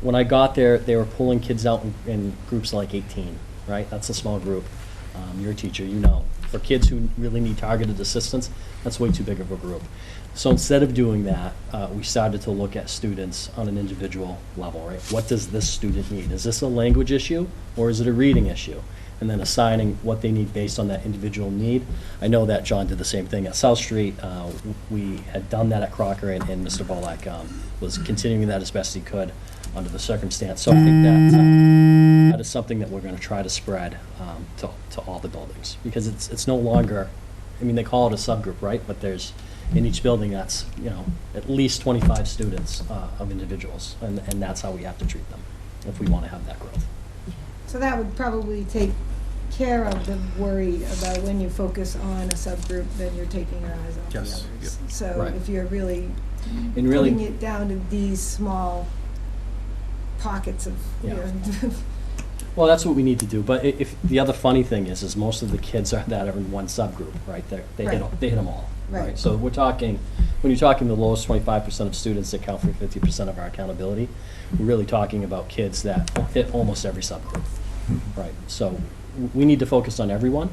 when I got there, they were pulling kids out in groups like 18, right? That's a small group. You're a teacher, you know. For kids who really need targeted assistance, that's way too big of a group. So instead of doing that, we started to look at students on an individual level, right? What does this student need? Is this a language issue or is it a reading issue? And then assigning what they need based on that individual need. I know that John did the same thing at South Street. We had done that at Crocker, and Mr. Bolak was continuing that as best he could under the circumstance. So I think that is something that we're going to try to spread to all the buildings, because it's no longer, I mean, they call it a subgroup, right? But there's, in each building, that's, at least 25 students of individuals, and that's how we have to treat them if we want to have that growth. So that would probably take care of the worry about when you focus on a subgroup, then you're taking your eyes off the others. Yep. So Right. if you're really And really- putting it down to these small pockets of, Yeah. Well, that's what we need to do. But if the other funny thing is most of the kids that are in one subgroup, right? They Right. hit them all. Right. So we're talking, when you're talking the lowest 25% of students that count for 50% of our accountability, we're really talking about kids that hit almost every subgroup. Right. So we need to focus on everyone,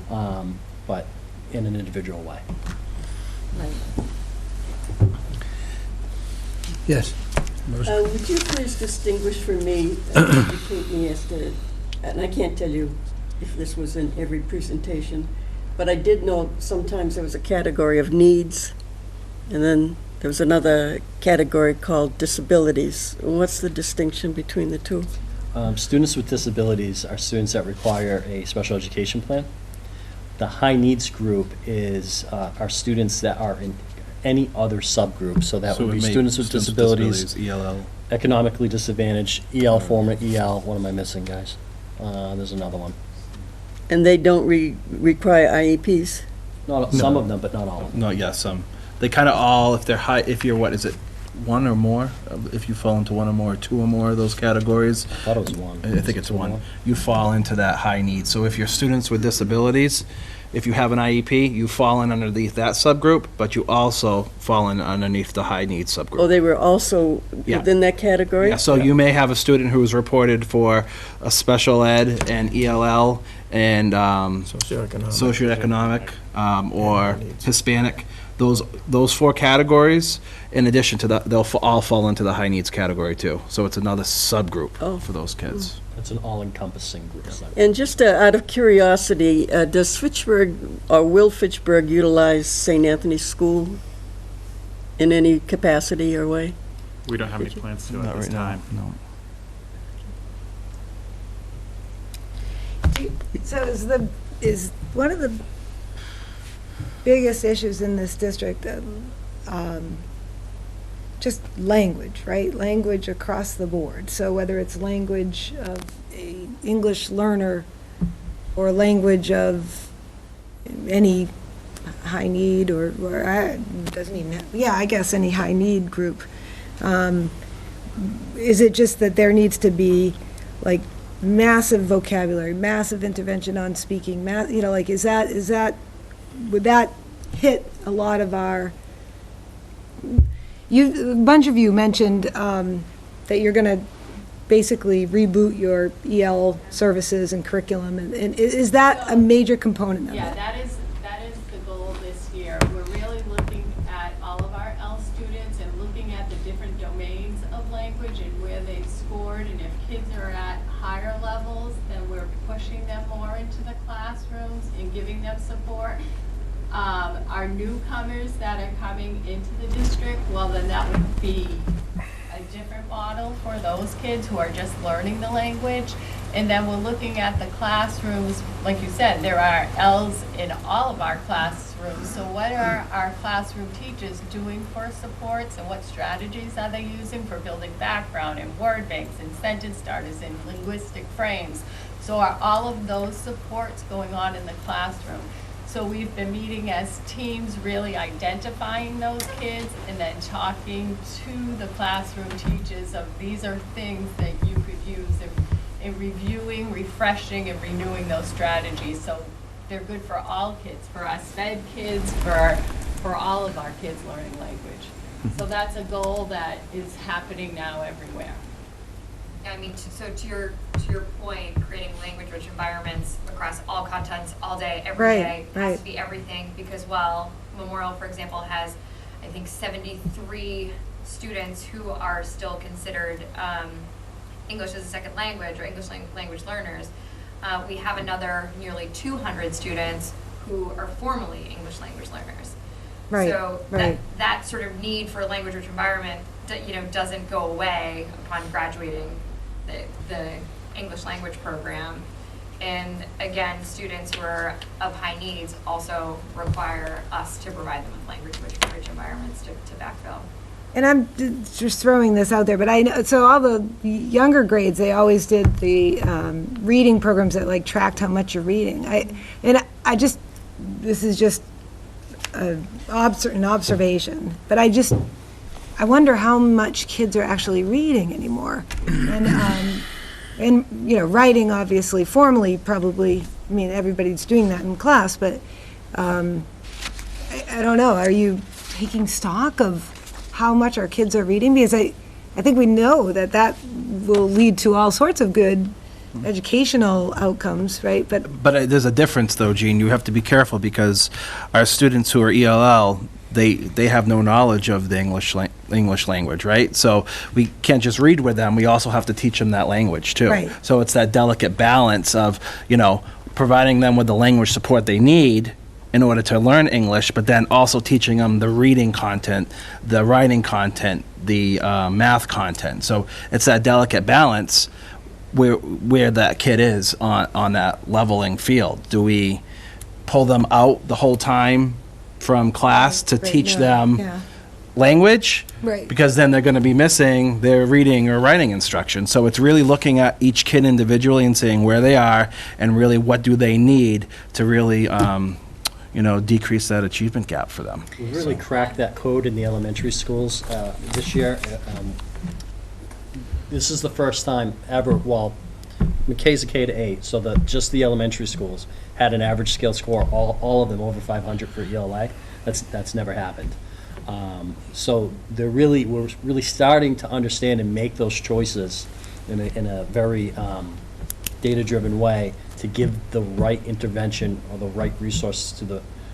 but in an individual way. Yes. Would you please distinguish for me, educate me as to, and I can't tell you if this was in every presentation, but I did know sometimes there was a category of needs, and then there was another category called disabilities. What's the distinction between the two? Students with disabilities are students that require a special education plan. The high needs group is are students that are in any other subgroup. So that would be students with disabilities, ELL. economically disadvantaged, EL, former EL. What am I missing, guys? There's another one. And they don't require IEPs? Not some of them, but not all of them. No, yeah, some. They kind of all, if they're high, if you're, what is it, one or more? If you fall into one or more, or two or more of those categories. I thought it was one. I think it's one. You fall into that high need. So if you're students with disabilities, if you have an IEP, you fall in underneath that subgroup, but you also fall in underneath the high need subgroup. Oh, they were also Yeah. within that category? Yeah, so you may have a student who's reported for a special ed and ELL and socioeconomic or Hispanic. Those four categories, in addition to that, they'll all fall into the high needs category too. So it's another subgroup for those kids. It's an all-encompassing group. And just out of curiosity, does Fitchburg, or will Fitchburg utilize St. Anthony's School in any capacity or way? We don't have any plans to at this time. No. So is one of the biggest issues in this district just language, right? Language across the board. So whether it's language of a English learner or language of any high need or doesn't even have, yeah, I guess any high need group. Is it just that there needs to be like massive vocabulary, massive intervention on speaking, like would that hit a lot of our, a bunch of you mentioned that you're going to basically reboot your EL services and curriculum, and is that a major component of it? Yeah, that is the goal this year. We're really looking at all of our L students and looking at the different domains of language and where they've scored, and if kids are at higher levels, then we're pushing them more into the classrooms and giving them support. Our newcomers that are coming into the district, well, then that would be a different model for those kids who are just learning the language. And then we're looking at the classrooms, like you said, there are L's in all of our classrooms. So what are our classroom teachers doing for supports, and what strategies are they using for building background and word banks and sentence starters and linguistic frames? So are all of those supports going on in the classroom? So we've been meeting as teams, really identifying those kids and then talking to the classroom teachers of these are things that you could use in reviewing, refreshing, and renewing those strategies. So they're good for all kids, for us SPED kids, for all of our kids learning language. So that's a goal that is happening now everywhere. I mean, so to your point, creating language-rich environments across all contents, all day, every day, has to be everything, because, well, Memorial, for example, has, I think, 73 students who are still considered English as a second language or English language learners. We have another nearly 200 students who are formally English language learners. Right, So that sort of need for a language-rich environment, doesn't go away upon graduating the English language program. And again, students who are of high needs also require us to provide them with language-rich environments to backfill. And I'm just throwing this out there, but I know, so all the younger grades, they always did the reading programs that like tracked how much you're reading. This is just an observation, but I wonder how much kids are actually reading anymore. And writing, obviously, formally, probably, I mean, everybody's doing that in class, but I don't know, are you taking stock of how much our kids are reading? Because I think we know that will lead to all sorts of good educational outcomes, right? But there's a difference, though, Jean. You have to be careful, because our students who are ELL, they have no knowledge of the English English language, right? So we can't just read with them, we also have to teach them that language too. Right. So it's that delicate balance of, providing them with the language support they need in order to learn English, but then also teaching them the reading content, the writing content, the math content. So it's that delicate balance where that kid is on that leveling field. Do we pull them out the whole time from class to teach them language? Right. Because then they're going to be missing their reading or writing instruction. So it's really looking at each kid individually and seeing where they are and really what do they need to really decrease that achievement gap for them. We really cracked that code in the elementary schools this year. This is the first time ever, McKay's a K to 8, so just the elementary schools had an average scale score, all of them over 500 for ELA. That's never happened. So we're really starting to understand and make those choices in a very data-driven way to give the right intervention or the right resources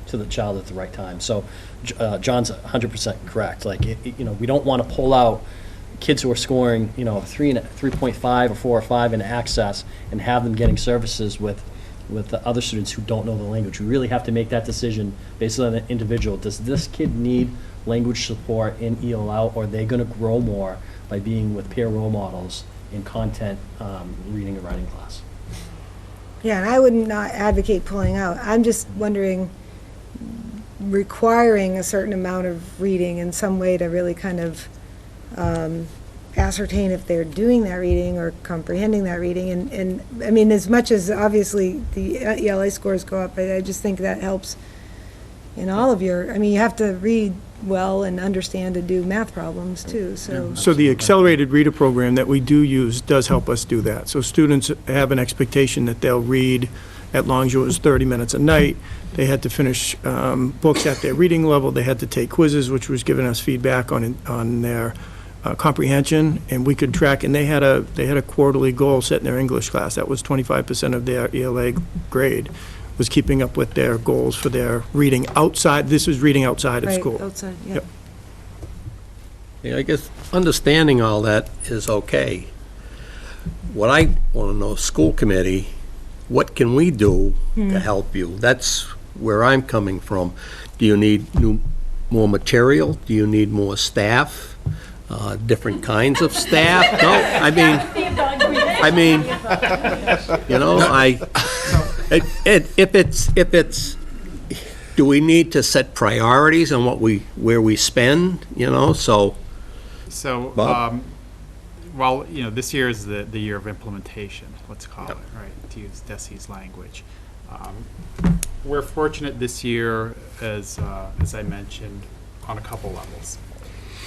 to the child at the right time. So John's 100% correct. We don't want to pull out kids who are scoring 3.5 or 4 or 5 in access and have them getting services with the other students who don't know the language. We really have to make that decision based on the individual. Does this kid need language support in ELL, or are they going to grow more by being with peer role models in content reading and writing class? Yeah, and I would not advocate pulling out. I'm just wondering, requiring a certain amount of reading in some way to really kind of ascertain if they're doing that reading or comprehending that reading. And I mean, as much as obviously the ELA scores go up, I just think that helps in all of you have to read well and understand to do math problems too, so. So the accelerated reader program that we do use does help us do that. So students have an expectation that they'll read at Longview, it was 30 minutes a night. They had to finish books at their reading level. They had to take quizzes, which was giving us feedback on their comprehension, and we could track. And they had a quarterly goal set in their English class. That was 25% of their ELA grade, was keeping up with their goals for their reading outside. This was reading outside of school. Outside, yeah. Yep. Yeah, I guess understanding all that is okay. What I want to know, school committee, what can we do to help you? That's where I'm coming from. Do you need more material? Do you need more staff? Different kinds of staff? No, if it's, do we need to set priorities on where we spend, so. So, Bob? this year is the year of implementation, let's call it, right, to use Desi's language. We're fortunate this year, as I mentioned, on a couple levels.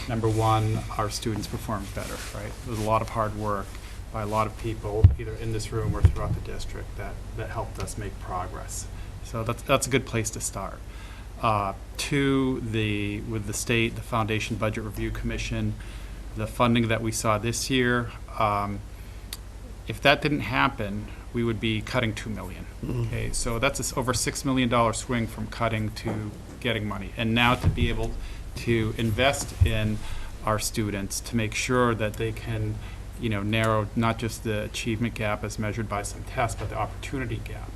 Number one, our students performed better, right? There's a lot of hard work by a lot of people, either in this room or throughout the district, that helped us make progress. So that's a good place to start. Two, with the state, the Foundation Budget Review Commission, the funding that we saw this year, if that didn't happen, we would be cutting $2 million. Okay, so that's over $6 million swing from cutting to getting money. And now to be able to invest in our students to make sure that they can, narrow not just the achievement gap as measured by some tests, but the opportunity gap.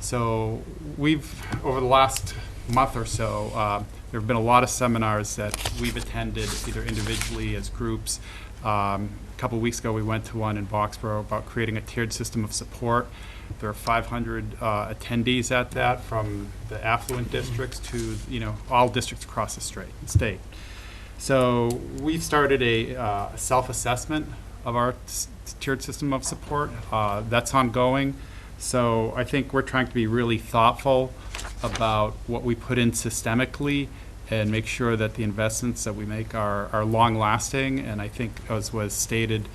So over the last month or so, there have been a lot of seminars that we've attended, either individually as groups. A couple of weeks ago, we went to one in Boxborough about creating a tiered system of support. There are 500 attendees at that, from the affluent districts to all districts across the state. So we've started a self-assessment of our tiered system of support. That's ongoing. So I think we're trying to be really thoughtful about what we put in systemically and make sure that the investments that we make are long-lasting. And I think, as was stated,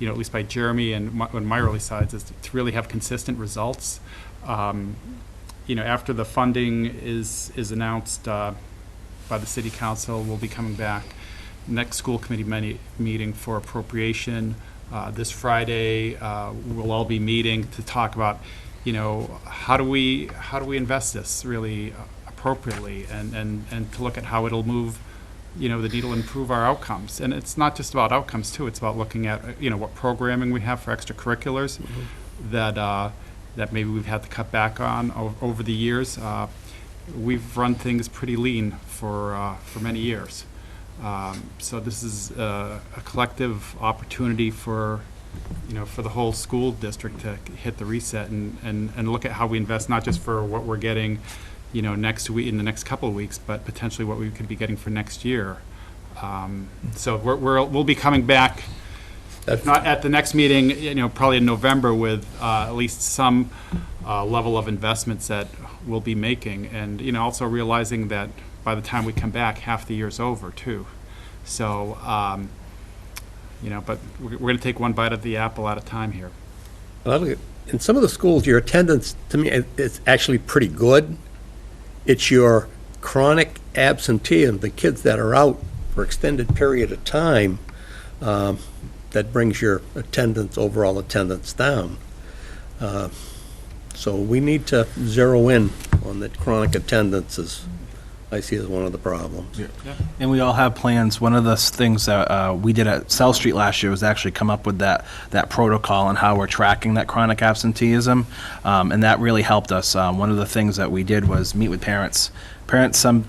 at least by Jeremy and on my early sides, is to really have consistent results. After the funding is announced by the City Council, we'll be coming back next school committee meeting for appropriation. This Friday, we'll all be meeting to talk about, how do we invest this really appropriately, and to look at how it'll move the needle and improve our outcomes. And it's not just about outcomes too, it's about looking at, what programming we have for extracurriculars that maybe we've had to cut back on over the years. We've run things pretty lean for many years. So this is a collective opportunity for the whole school district to hit the reset and look at how we invest, not just for what we're getting, next week, in the next couple of weeks, but potentially what we could be getting for next year. So we'll be coming back, if not at the next meeting, probably in November with at least some level of investments that we'll be making, and also realizing that by the time we come back, half the year's over too. So but we're going to take one bite of the apple at a time here. In some of the schools, your attendance, to me, is actually pretty good. It's your chronic absenteeism, the kids that are out for extended period of time, that brings your overall attendance down. So we need to zero in on that chronic attendance I see as one of the problems. And we all have plans. One of the things that we did at South Street last year was actually come up with that protocol and how we're tracking that chronic absenteeism, and that really helped us. One of the things that we did was meet with parents. Some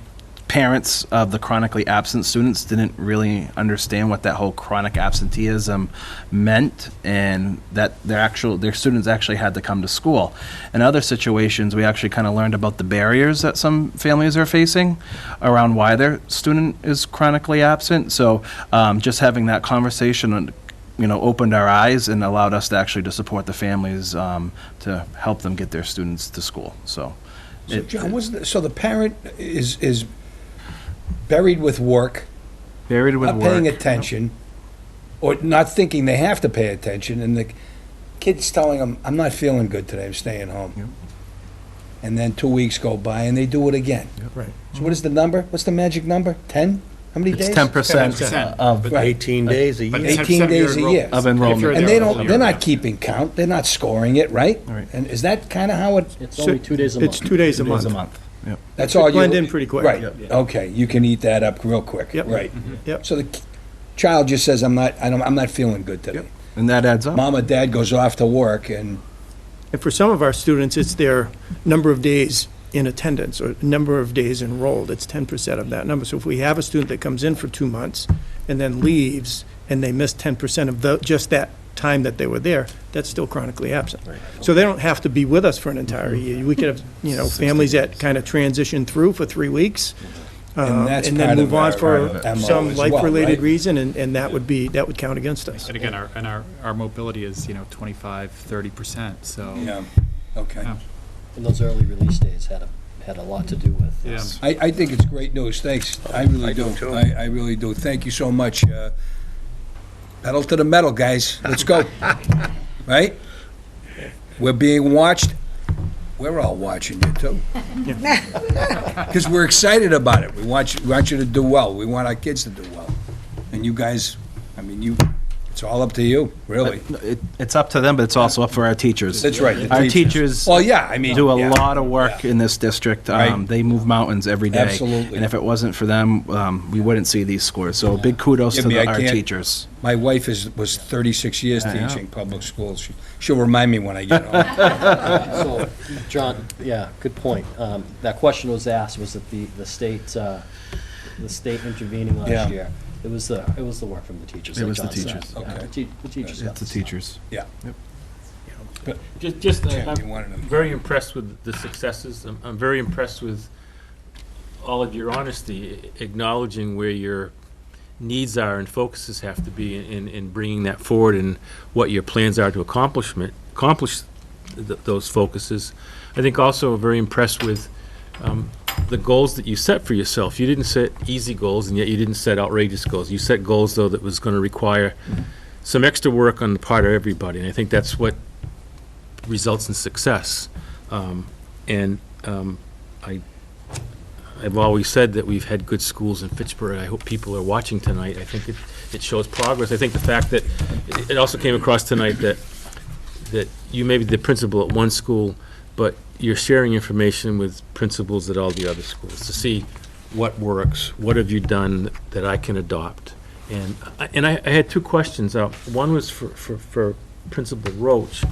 parents of the chronically absent students didn't really understand what that whole chronic absenteeism meant, and that their students actually had to come to school. In other situations, we actually kind of learned about the barriers that some families are facing around why their student is chronically absent. So just having that conversation opened our eyes and allowed us to actually support the families to help them get their students to school. So John, so the parent is buried with work, not paying attention, or not thinking they have to pay attention, and the kid's telling them, I'm not feeling good today, I'm staying home. Yep. And then 2 weeks go by and they do it again. Right. So what is the number? What's the magic number? 10? How many days? It's 10% of 18 days a year. 18 days a year. of enrollment. And they're not keeping count, they're not scoring it, right? Right. And is that kind of how it, It's only 2 days a month. It's 2 days a 2 days a month. month. Yep. that's all you? Blend in pretty quick. Right, Yep. okay, you can eat that up real quick, Yep. right. Yep. So the child just says, I'm not feeling good today. And that adds up. Mom or dad goes off to work and And for some of our students, it's their number of days in attendance or number of days enrolled. It's 10% of that number. So if we have a student that comes in for 2 months and then leaves and they miss 10% of just that time that they were there, that's still chronically absent. So they don't have to be with us for an entire year. We could have, families that kind of transition through for 3 weeks. And that's and part then of move on our for MO some as well, life-related right? reason, and that would count against us. And again, our mobility is 25-30%. So Yeah, okay. Yeah. And those early release days had a lot to do with. Yeah. I think it's great news, thanks. I really do. I really do. Thank you so much. Pedal to the metal, guys. Let's go. Right? We're being watched. We're all watching you, too. Because we're excited about it. We want you to do well. We want our kids to do well. And you guys, it's all up to you, really. It's up to them, but it's also up for our teachers. That's right. the Our teachers Well, yeah, do a lot of work in this district. Right. They move mountains every day. Absolutely. And if it wasn't for them, we wouldn't see these scores. So big kudos Give to me, I our can't- teachers. My wife was 36 years I know. teaching public schools. She'll remind me when I get home. So, John, yeah, good point. That question was asked, was it the state intervening last Yeah. year? It was the work from the teachers. It like was the John said. teachers. Yeah, Okay. the teachers got It's the this. teachers. Yeah. Just, Tim, you wanted I'm to- very impressed with the successes. I'm very impressed with all of your honesty, acknowledging where your needs are and focuses have to be in bringing that forward and what your plans are to accomplish those focuses. I think also very impressed with the goals that you set for yourself. You didn't set easy goals, and yet you didn't set outrageous goals. You set goals, though, that was going to require some extra work on the part of everybody, and I think that's what results in success. I've always said that we've had good schools in Fitchburg. I hope people are watching tonight. I think it shows progress. I think the fact that it also came across tonight that you may be the principal at one school, but you're sharing information with principals at all the other schools to see what works, what have you done that I can adopt? And I had two questions. One was for Principal Roach,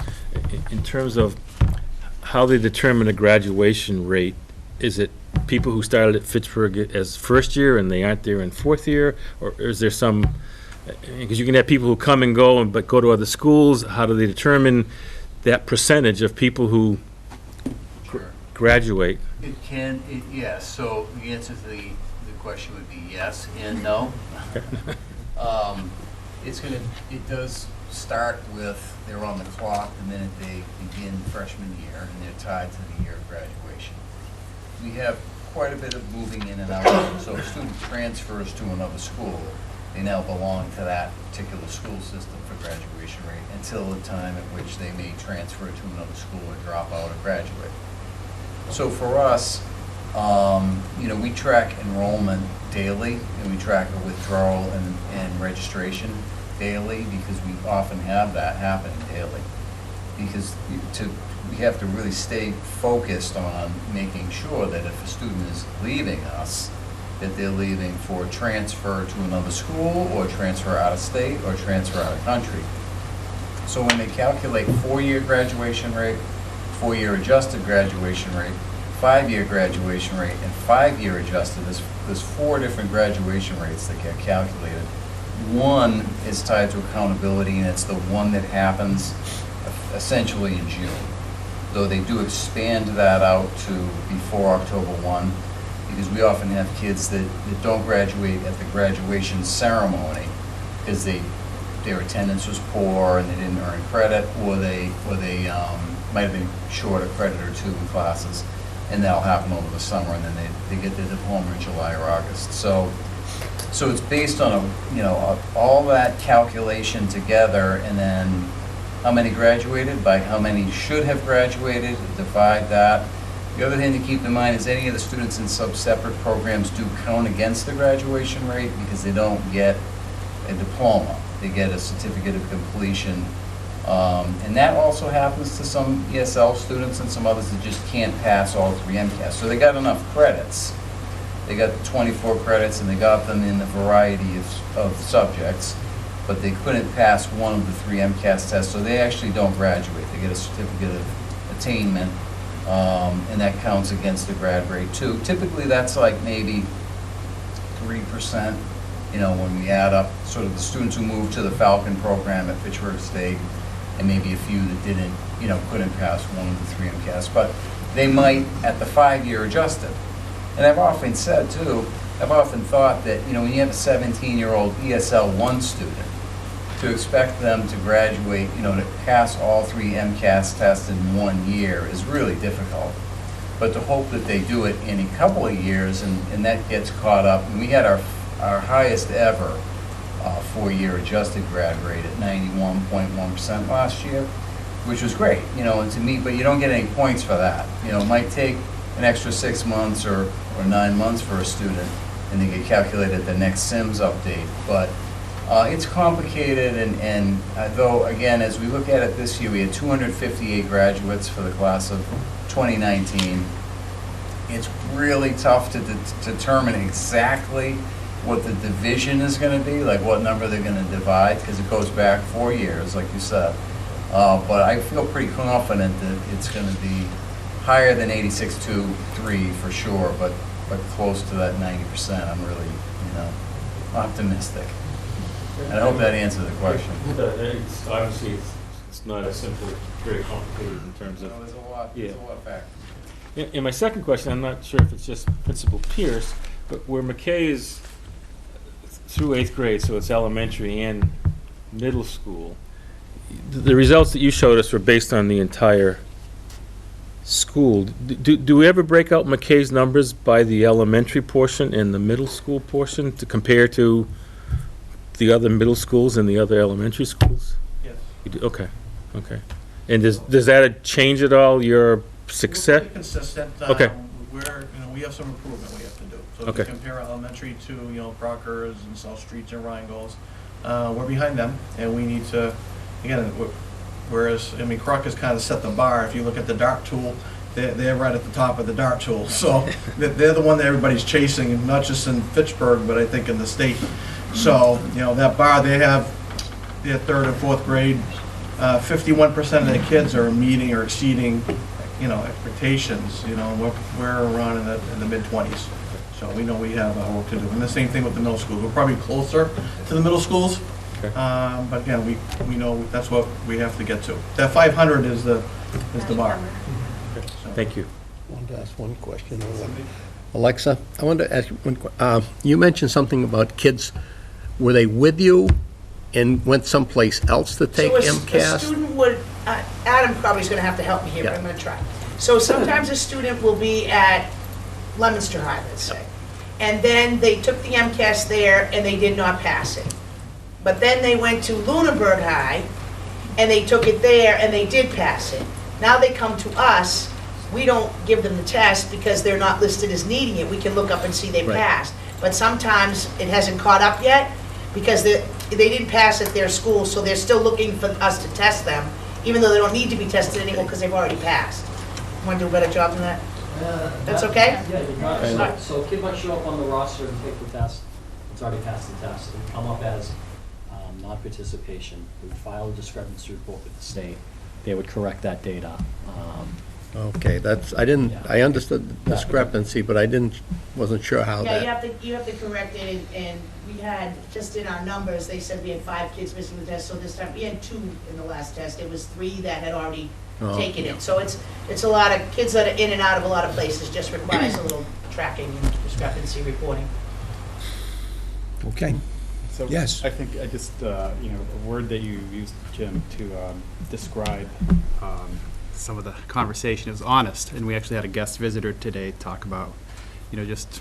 in terms of how they determine a graduation rate. Is it people who started at Fitchburg as first year and they aren't there in fourth year? Or is there some, because you can have people who come and go but go to other schools. How do they determine that percentage of people who graduate? Yes, so the answer to the question would be yes and no. It does start with, they're on the clock the minute they begin freshman year, and they're tied to the year of graduation. We have quite a bit of moving in and out, so if a student transfers to another school, they now belong to that particular school system for graduation rate until the time at which they may transfer to another school or drop out or graduate. So for us, we track enrollment daily, and we track a withdrawal and registration daily, because we often have that happening daily. Because we have to really stay focused on making sure that if a student is leaving us, that they're leaving for transfer to another school, or transfer out of state, or transfer out of country. So when they calculate 4-year graduation rate, 4-year adjusted graduation rate, 5-year graduation rate, and 5-year adjusted, there's 4 different graduation rates that get calculated. One is tied to accountability, and it's the one that happens essentially in June. Though they do expand that out to before October 1, because we often have kids that don't graduate at the graduation ceremony because their attendance was poor and they didn't earn credit, or they might have been short a credit or 2 in classes, and that'll happen over the summer, and then they get their diploma in July or August. So it's based on all that calculation together, and then how many graduated by how many should have graduated, divide that. The other thing to keep in mind is any of the students in separate programs do count against the graduation rate, because they don't get a diploma. They get a certificate of completion. And that also happens to some ESL students and some others that just can't pass all 3 MCAS. So they got enough credits. They got 24 credits, and they got them in a variety of subjects, but they couldn't pass one of the 3 MCAS tests, so they actually don't graduate. They get a certificate of attainment, and that counts against the grad rate too. Typically that's like maybe 3%, when we add up sort of the students who moved to the Falcon program at Fitchburg State, and maybe a few that didn't, couldn't pass one of the 3 MCAS, but they might at the 5-year adjusted. And I've often said too, I've often thought that, when you have a 17-year-old ESL 1 student, to expect them to graduate, to pass all 3 MCAS tests in 1 year is really difficult. But to hope that they do it in a couple of years, and that gets caught up. And we had our highest ever 4-year adjusted grad rate at 91.1% last year, which was great, and to me, but you don't get any points for that. It might take an extra 6 months or 9 months for a student, and they get calculated at the next SIMS update. But it's complicated, and though, again, as we look at it this year, we had 258 graduates for the class of 2019. It's really tough to determine exactly what the division is going to be, like what number they're going to divide, because it goes back 4 years, like you said. But I feel pretty confident that it's going to be higher than 86.23 for sure, but close to that 90%. I'm really, optimistic. And I hope that answers the question. It's obviously it's not as simple, very complicated in terms of. There's a lot of factors. And my second question, I'm not sure if it's just Principal Pierce, but where McKay is through 8th grade, so it's elementary and middle school, the results that you showed us were based on the entire school. Do we ever break out McKay's numbers by the elementary portion and the middle school portion to compare to the other middle schools and the other elementary schools? Yes. You do? Okay. And does that change at all your success? We're pretty consistent. Okay. We have some improvement we have to do. So Okay. if you compare elementary to, Brockers and South Streets and Rhinegold's, we're behind them, and we need to, again, whereas, Croc has kind of set the bar. If you look at the DART tool, they're right at the top of the dart tool. So they're the one that everybody's chasing, and not just in Fitchburg, but I think in the state. So, you know, that bar, they have their third and fourth grade, 51% of their kids are meeting or exceeding, you know, expectations. You know, we're around in the mid-20s. So we know we have work to do. And the same thing with the middle schools. We're probably closer to the middle schools. Okay. But again, we know that's what we have to get to. That 500 is the bar. Thank you. I wanted to ask one question. Alexa, I wanted to ask you one question. You mentioned something about kids, were they with you and went someplace else to take So MCAS? a student would, Adam probably is going to have to help me here, but I'm going to try. So sometimes a student will be at Leominster High, let's say, and then they took the MCAS there and they did not pass it. But then they went to Lunenburg High and they took it there and they did pass it. Now they come to us, we don't give them the test because they're not listed as needing it. We can look up and see they Right. passed. But sometimes it hasn't caught up yet because they didn't pass at their school, so they're still looking for us to test them, even though they don't need to be tested anymore because they've already passed. Want to do a better job than that? That's okay? Yeah, you got it. So a kid might show up on the roster and take the test. It's already passed the test. It would come up as non-participation. We would file a discrepancy report with the state. They would correct that data. Okay, I understood the discrepancy, but wasn't sure how Yeah, that. you have to correct it, and we had, just in our numbers, they said we had 5 kids missing the test, so this time, we had 2 in the last test. It was 3 that had already taken it. So it's a lot of kids that are in and out of a lot of places, just requires a little tracking and discrepancy reporting. Okay. So Yes. I think I just, a word that you used, Jim, to describe some of the conversation is honest. And we actually had a guest visitor today talk about, just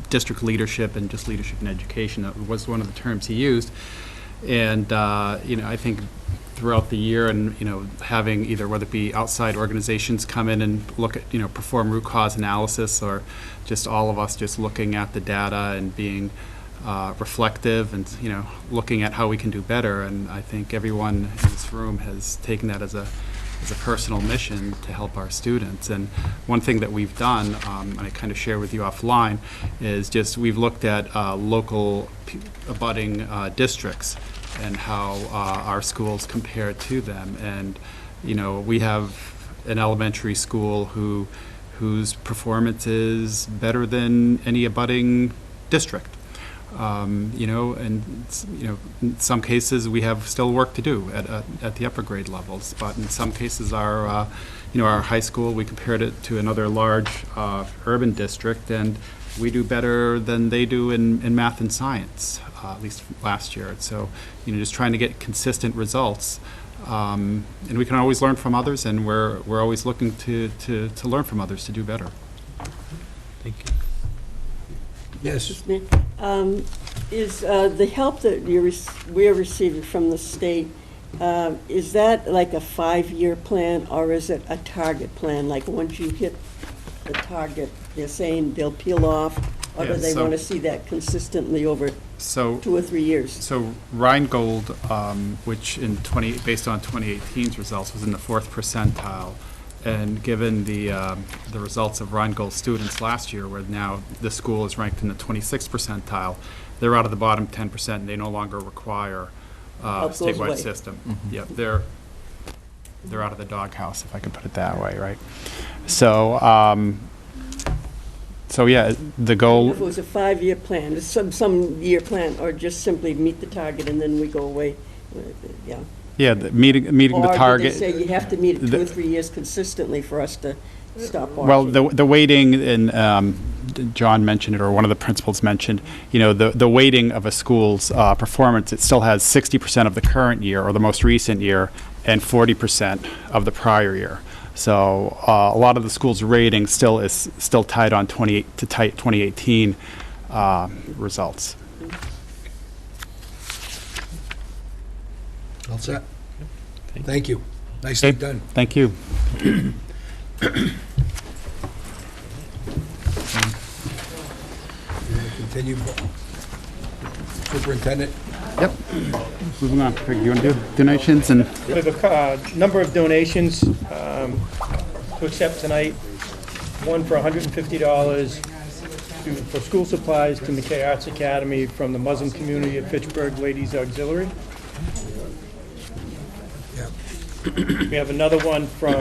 district leadership and just leadership in education. That was one of the terms he used. And, I think throughout the year and, having either whether it be outside organizations come in and look at, perform root cause analysis, or just all of us just looking at the data and being reflective and, looking at how we can do better. And I think everyone in this room has taken that as a personal mission to help our students. And one thing that we've done, and I kind of share with you offline, is just we've looked at local abutting districts and how our schools compare to them. And, we have an elementary school whose performance is better than any abutting district. And in some cases we have still work to do at the upper grade levels, but in some cases our high school, we compared it to another large urban district, and we do better than they do in math and science, at least last year. So, just trying to get consistent results, and we can always learn from others, and we're always looking to learn from others to do better. Thank you. Yes. Is the help that we're receiving from the state, is that like a 5-year plan, or is it a target plan? Like once you hit the target, they're saying they'll peel off, or do they want to see that consistently over 2 or 3 years? So Rheingold, which based on 2018's results, was in the 4th percentile. And given the results of Rheingold students last year, where now the school is ranked in the 26th percentile, they're out of the bottom 10%, and they no longer require a statewide system. Mm-hmm. Yep, they're out of the doghouse, if I could put it that way, right? So, yeah, the goal. If it was a 5-year plan, some year plan, or just simply meet the target and then we go away, yeah. Yeah, meeting the target. Or did they say you have to meet it 2 or 3 years consistently for us to stop watching? Well, the weighting, and John mentioned it, or one of the principals mentioned, the weighting of a school's performance, it still has 60% of the current year or the most recent year and 40% of the prior year. So a lot of the school's rating is still tied on 2018 results. All set? Thank you. Nicely done. Thank you. Continue. Superintendent? Yep. Moving on. Craig, do you want to do donations? And We have a number of donations. to accept tonight, one for $150 for school supplies to McKay Arts Academy from the Muslim community of Fitchburg Ladies Auxiliary. We have another one from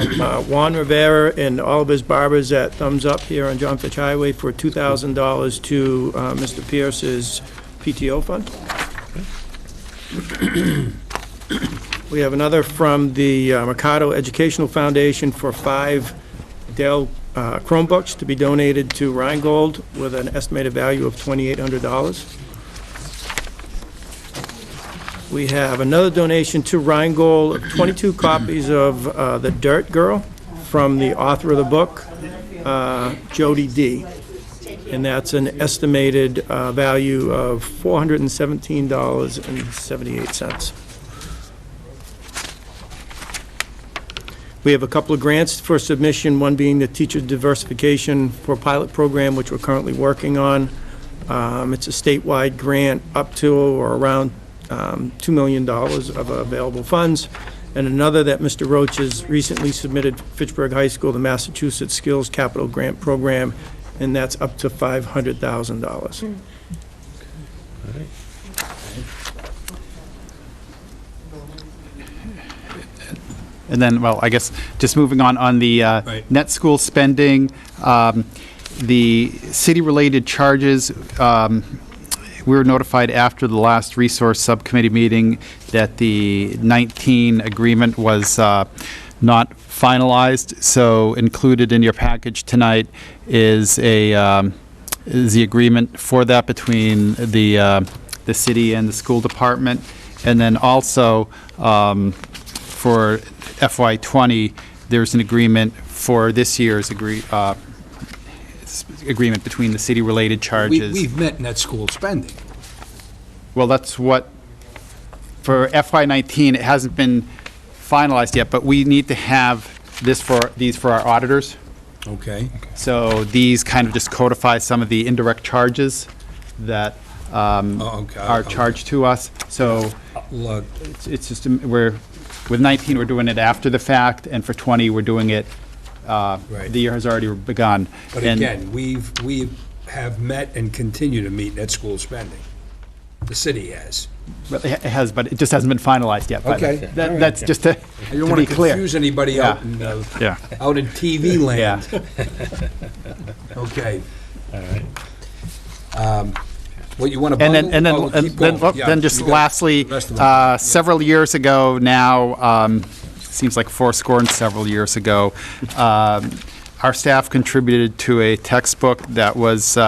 Juan Rivera and all of his barbers at Thumbs Up here on John Fitch Highway for $2,000 to Mr. Pierce's PTO fund. We have another from the Mercado Educational Foundation for 5 Dell Chromebooks to be donated to Rheingold with an estimated value of $2,800. We have another donation to Rheingold of 22 copies of The Dirt Girl from the author of the book, Jody D. And that's an estimated value of $417.78. We have a couple of grants for submission, one being the Teacher Diversification for Pilot Program, which we're currently working on. It's a statewide grant up to or around $2 million of available funds. And another that Mr. Roach has recently submitted Fitchburg High School, the Massachusetts Skills Capital Grant Program, and that's up to $500,000. And then, well, I guess just moving on the net school spending, the city-related charges, we were notified after the last resource subcommittee meeting that the 19 agreement was not finalized. So included in your package tonight is the agreement for that between the city and the school department, and then also for FY20, there's an agreement for this year's agreement between the city-related charges. We've met net school spending. Well, that's what, for FY19, it hasn't been finalized yet, but we need to have these for our auditors. Okay. So these kind of just codify some of the indirect charges that are charged to us. So Look, it's just, with 19, we're doing it after the fact, and for 20, we're doing it, the year has already begun. But again, we have met and continue to meet net school spending. The city has. But it has, but it just hasn't been finalized yet. But Okay. that's just to I don't want be to clear. confuse anybody out in out in TV land. Okay. All right. What you want to And bundle? then, Oh, keep going. Yeah, then just you got lastly, the rest of them. several years ago now, seems like 80 and several years ago, our staff contributed to a textbook that was,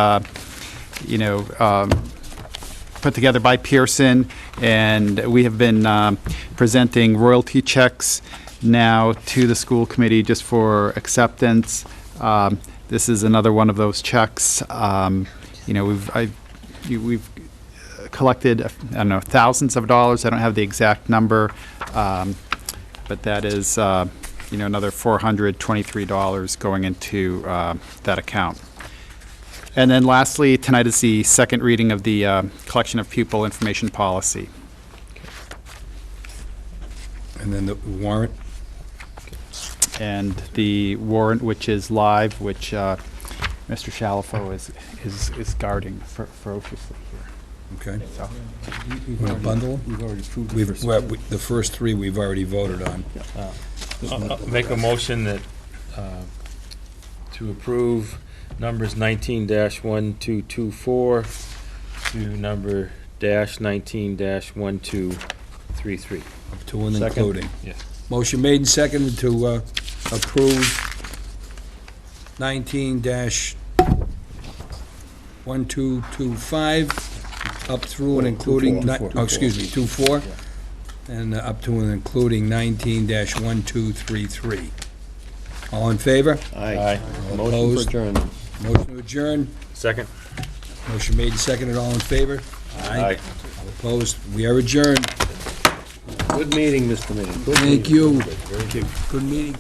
put together by Pearson, and we have been presenting royalty checks now to the school committee just for acceptance. This is another one of those checks. We've collected, I don't know, thousands of dollars. I don't have the exact number, but that is, another $423 going into that account. And then lastly, tonight is the second reading of the collection of pupil information policy. And then the warrant? And the warrant, which is live, which Mr. Shalafo is guarding ferociously here. Okay. You want to bundle them? We've already approved The first three we've already voted on. I'll make a motion that, to approve numbers 19-1224 to number -19-1233. Up to and Second. including. Yes. Motion made and seconded to approve 19-1225 up through and including, 24, and up to and including 19-1233. All in favor? Aye. All Motion for opposed? adjournment. Motion to adjourn. Second. Motion made and seconded. All in favor? Aye. All opposed? We are adjourned. Good meeting, Mr. Mayor. Good Thank meeting. you. Good meeting.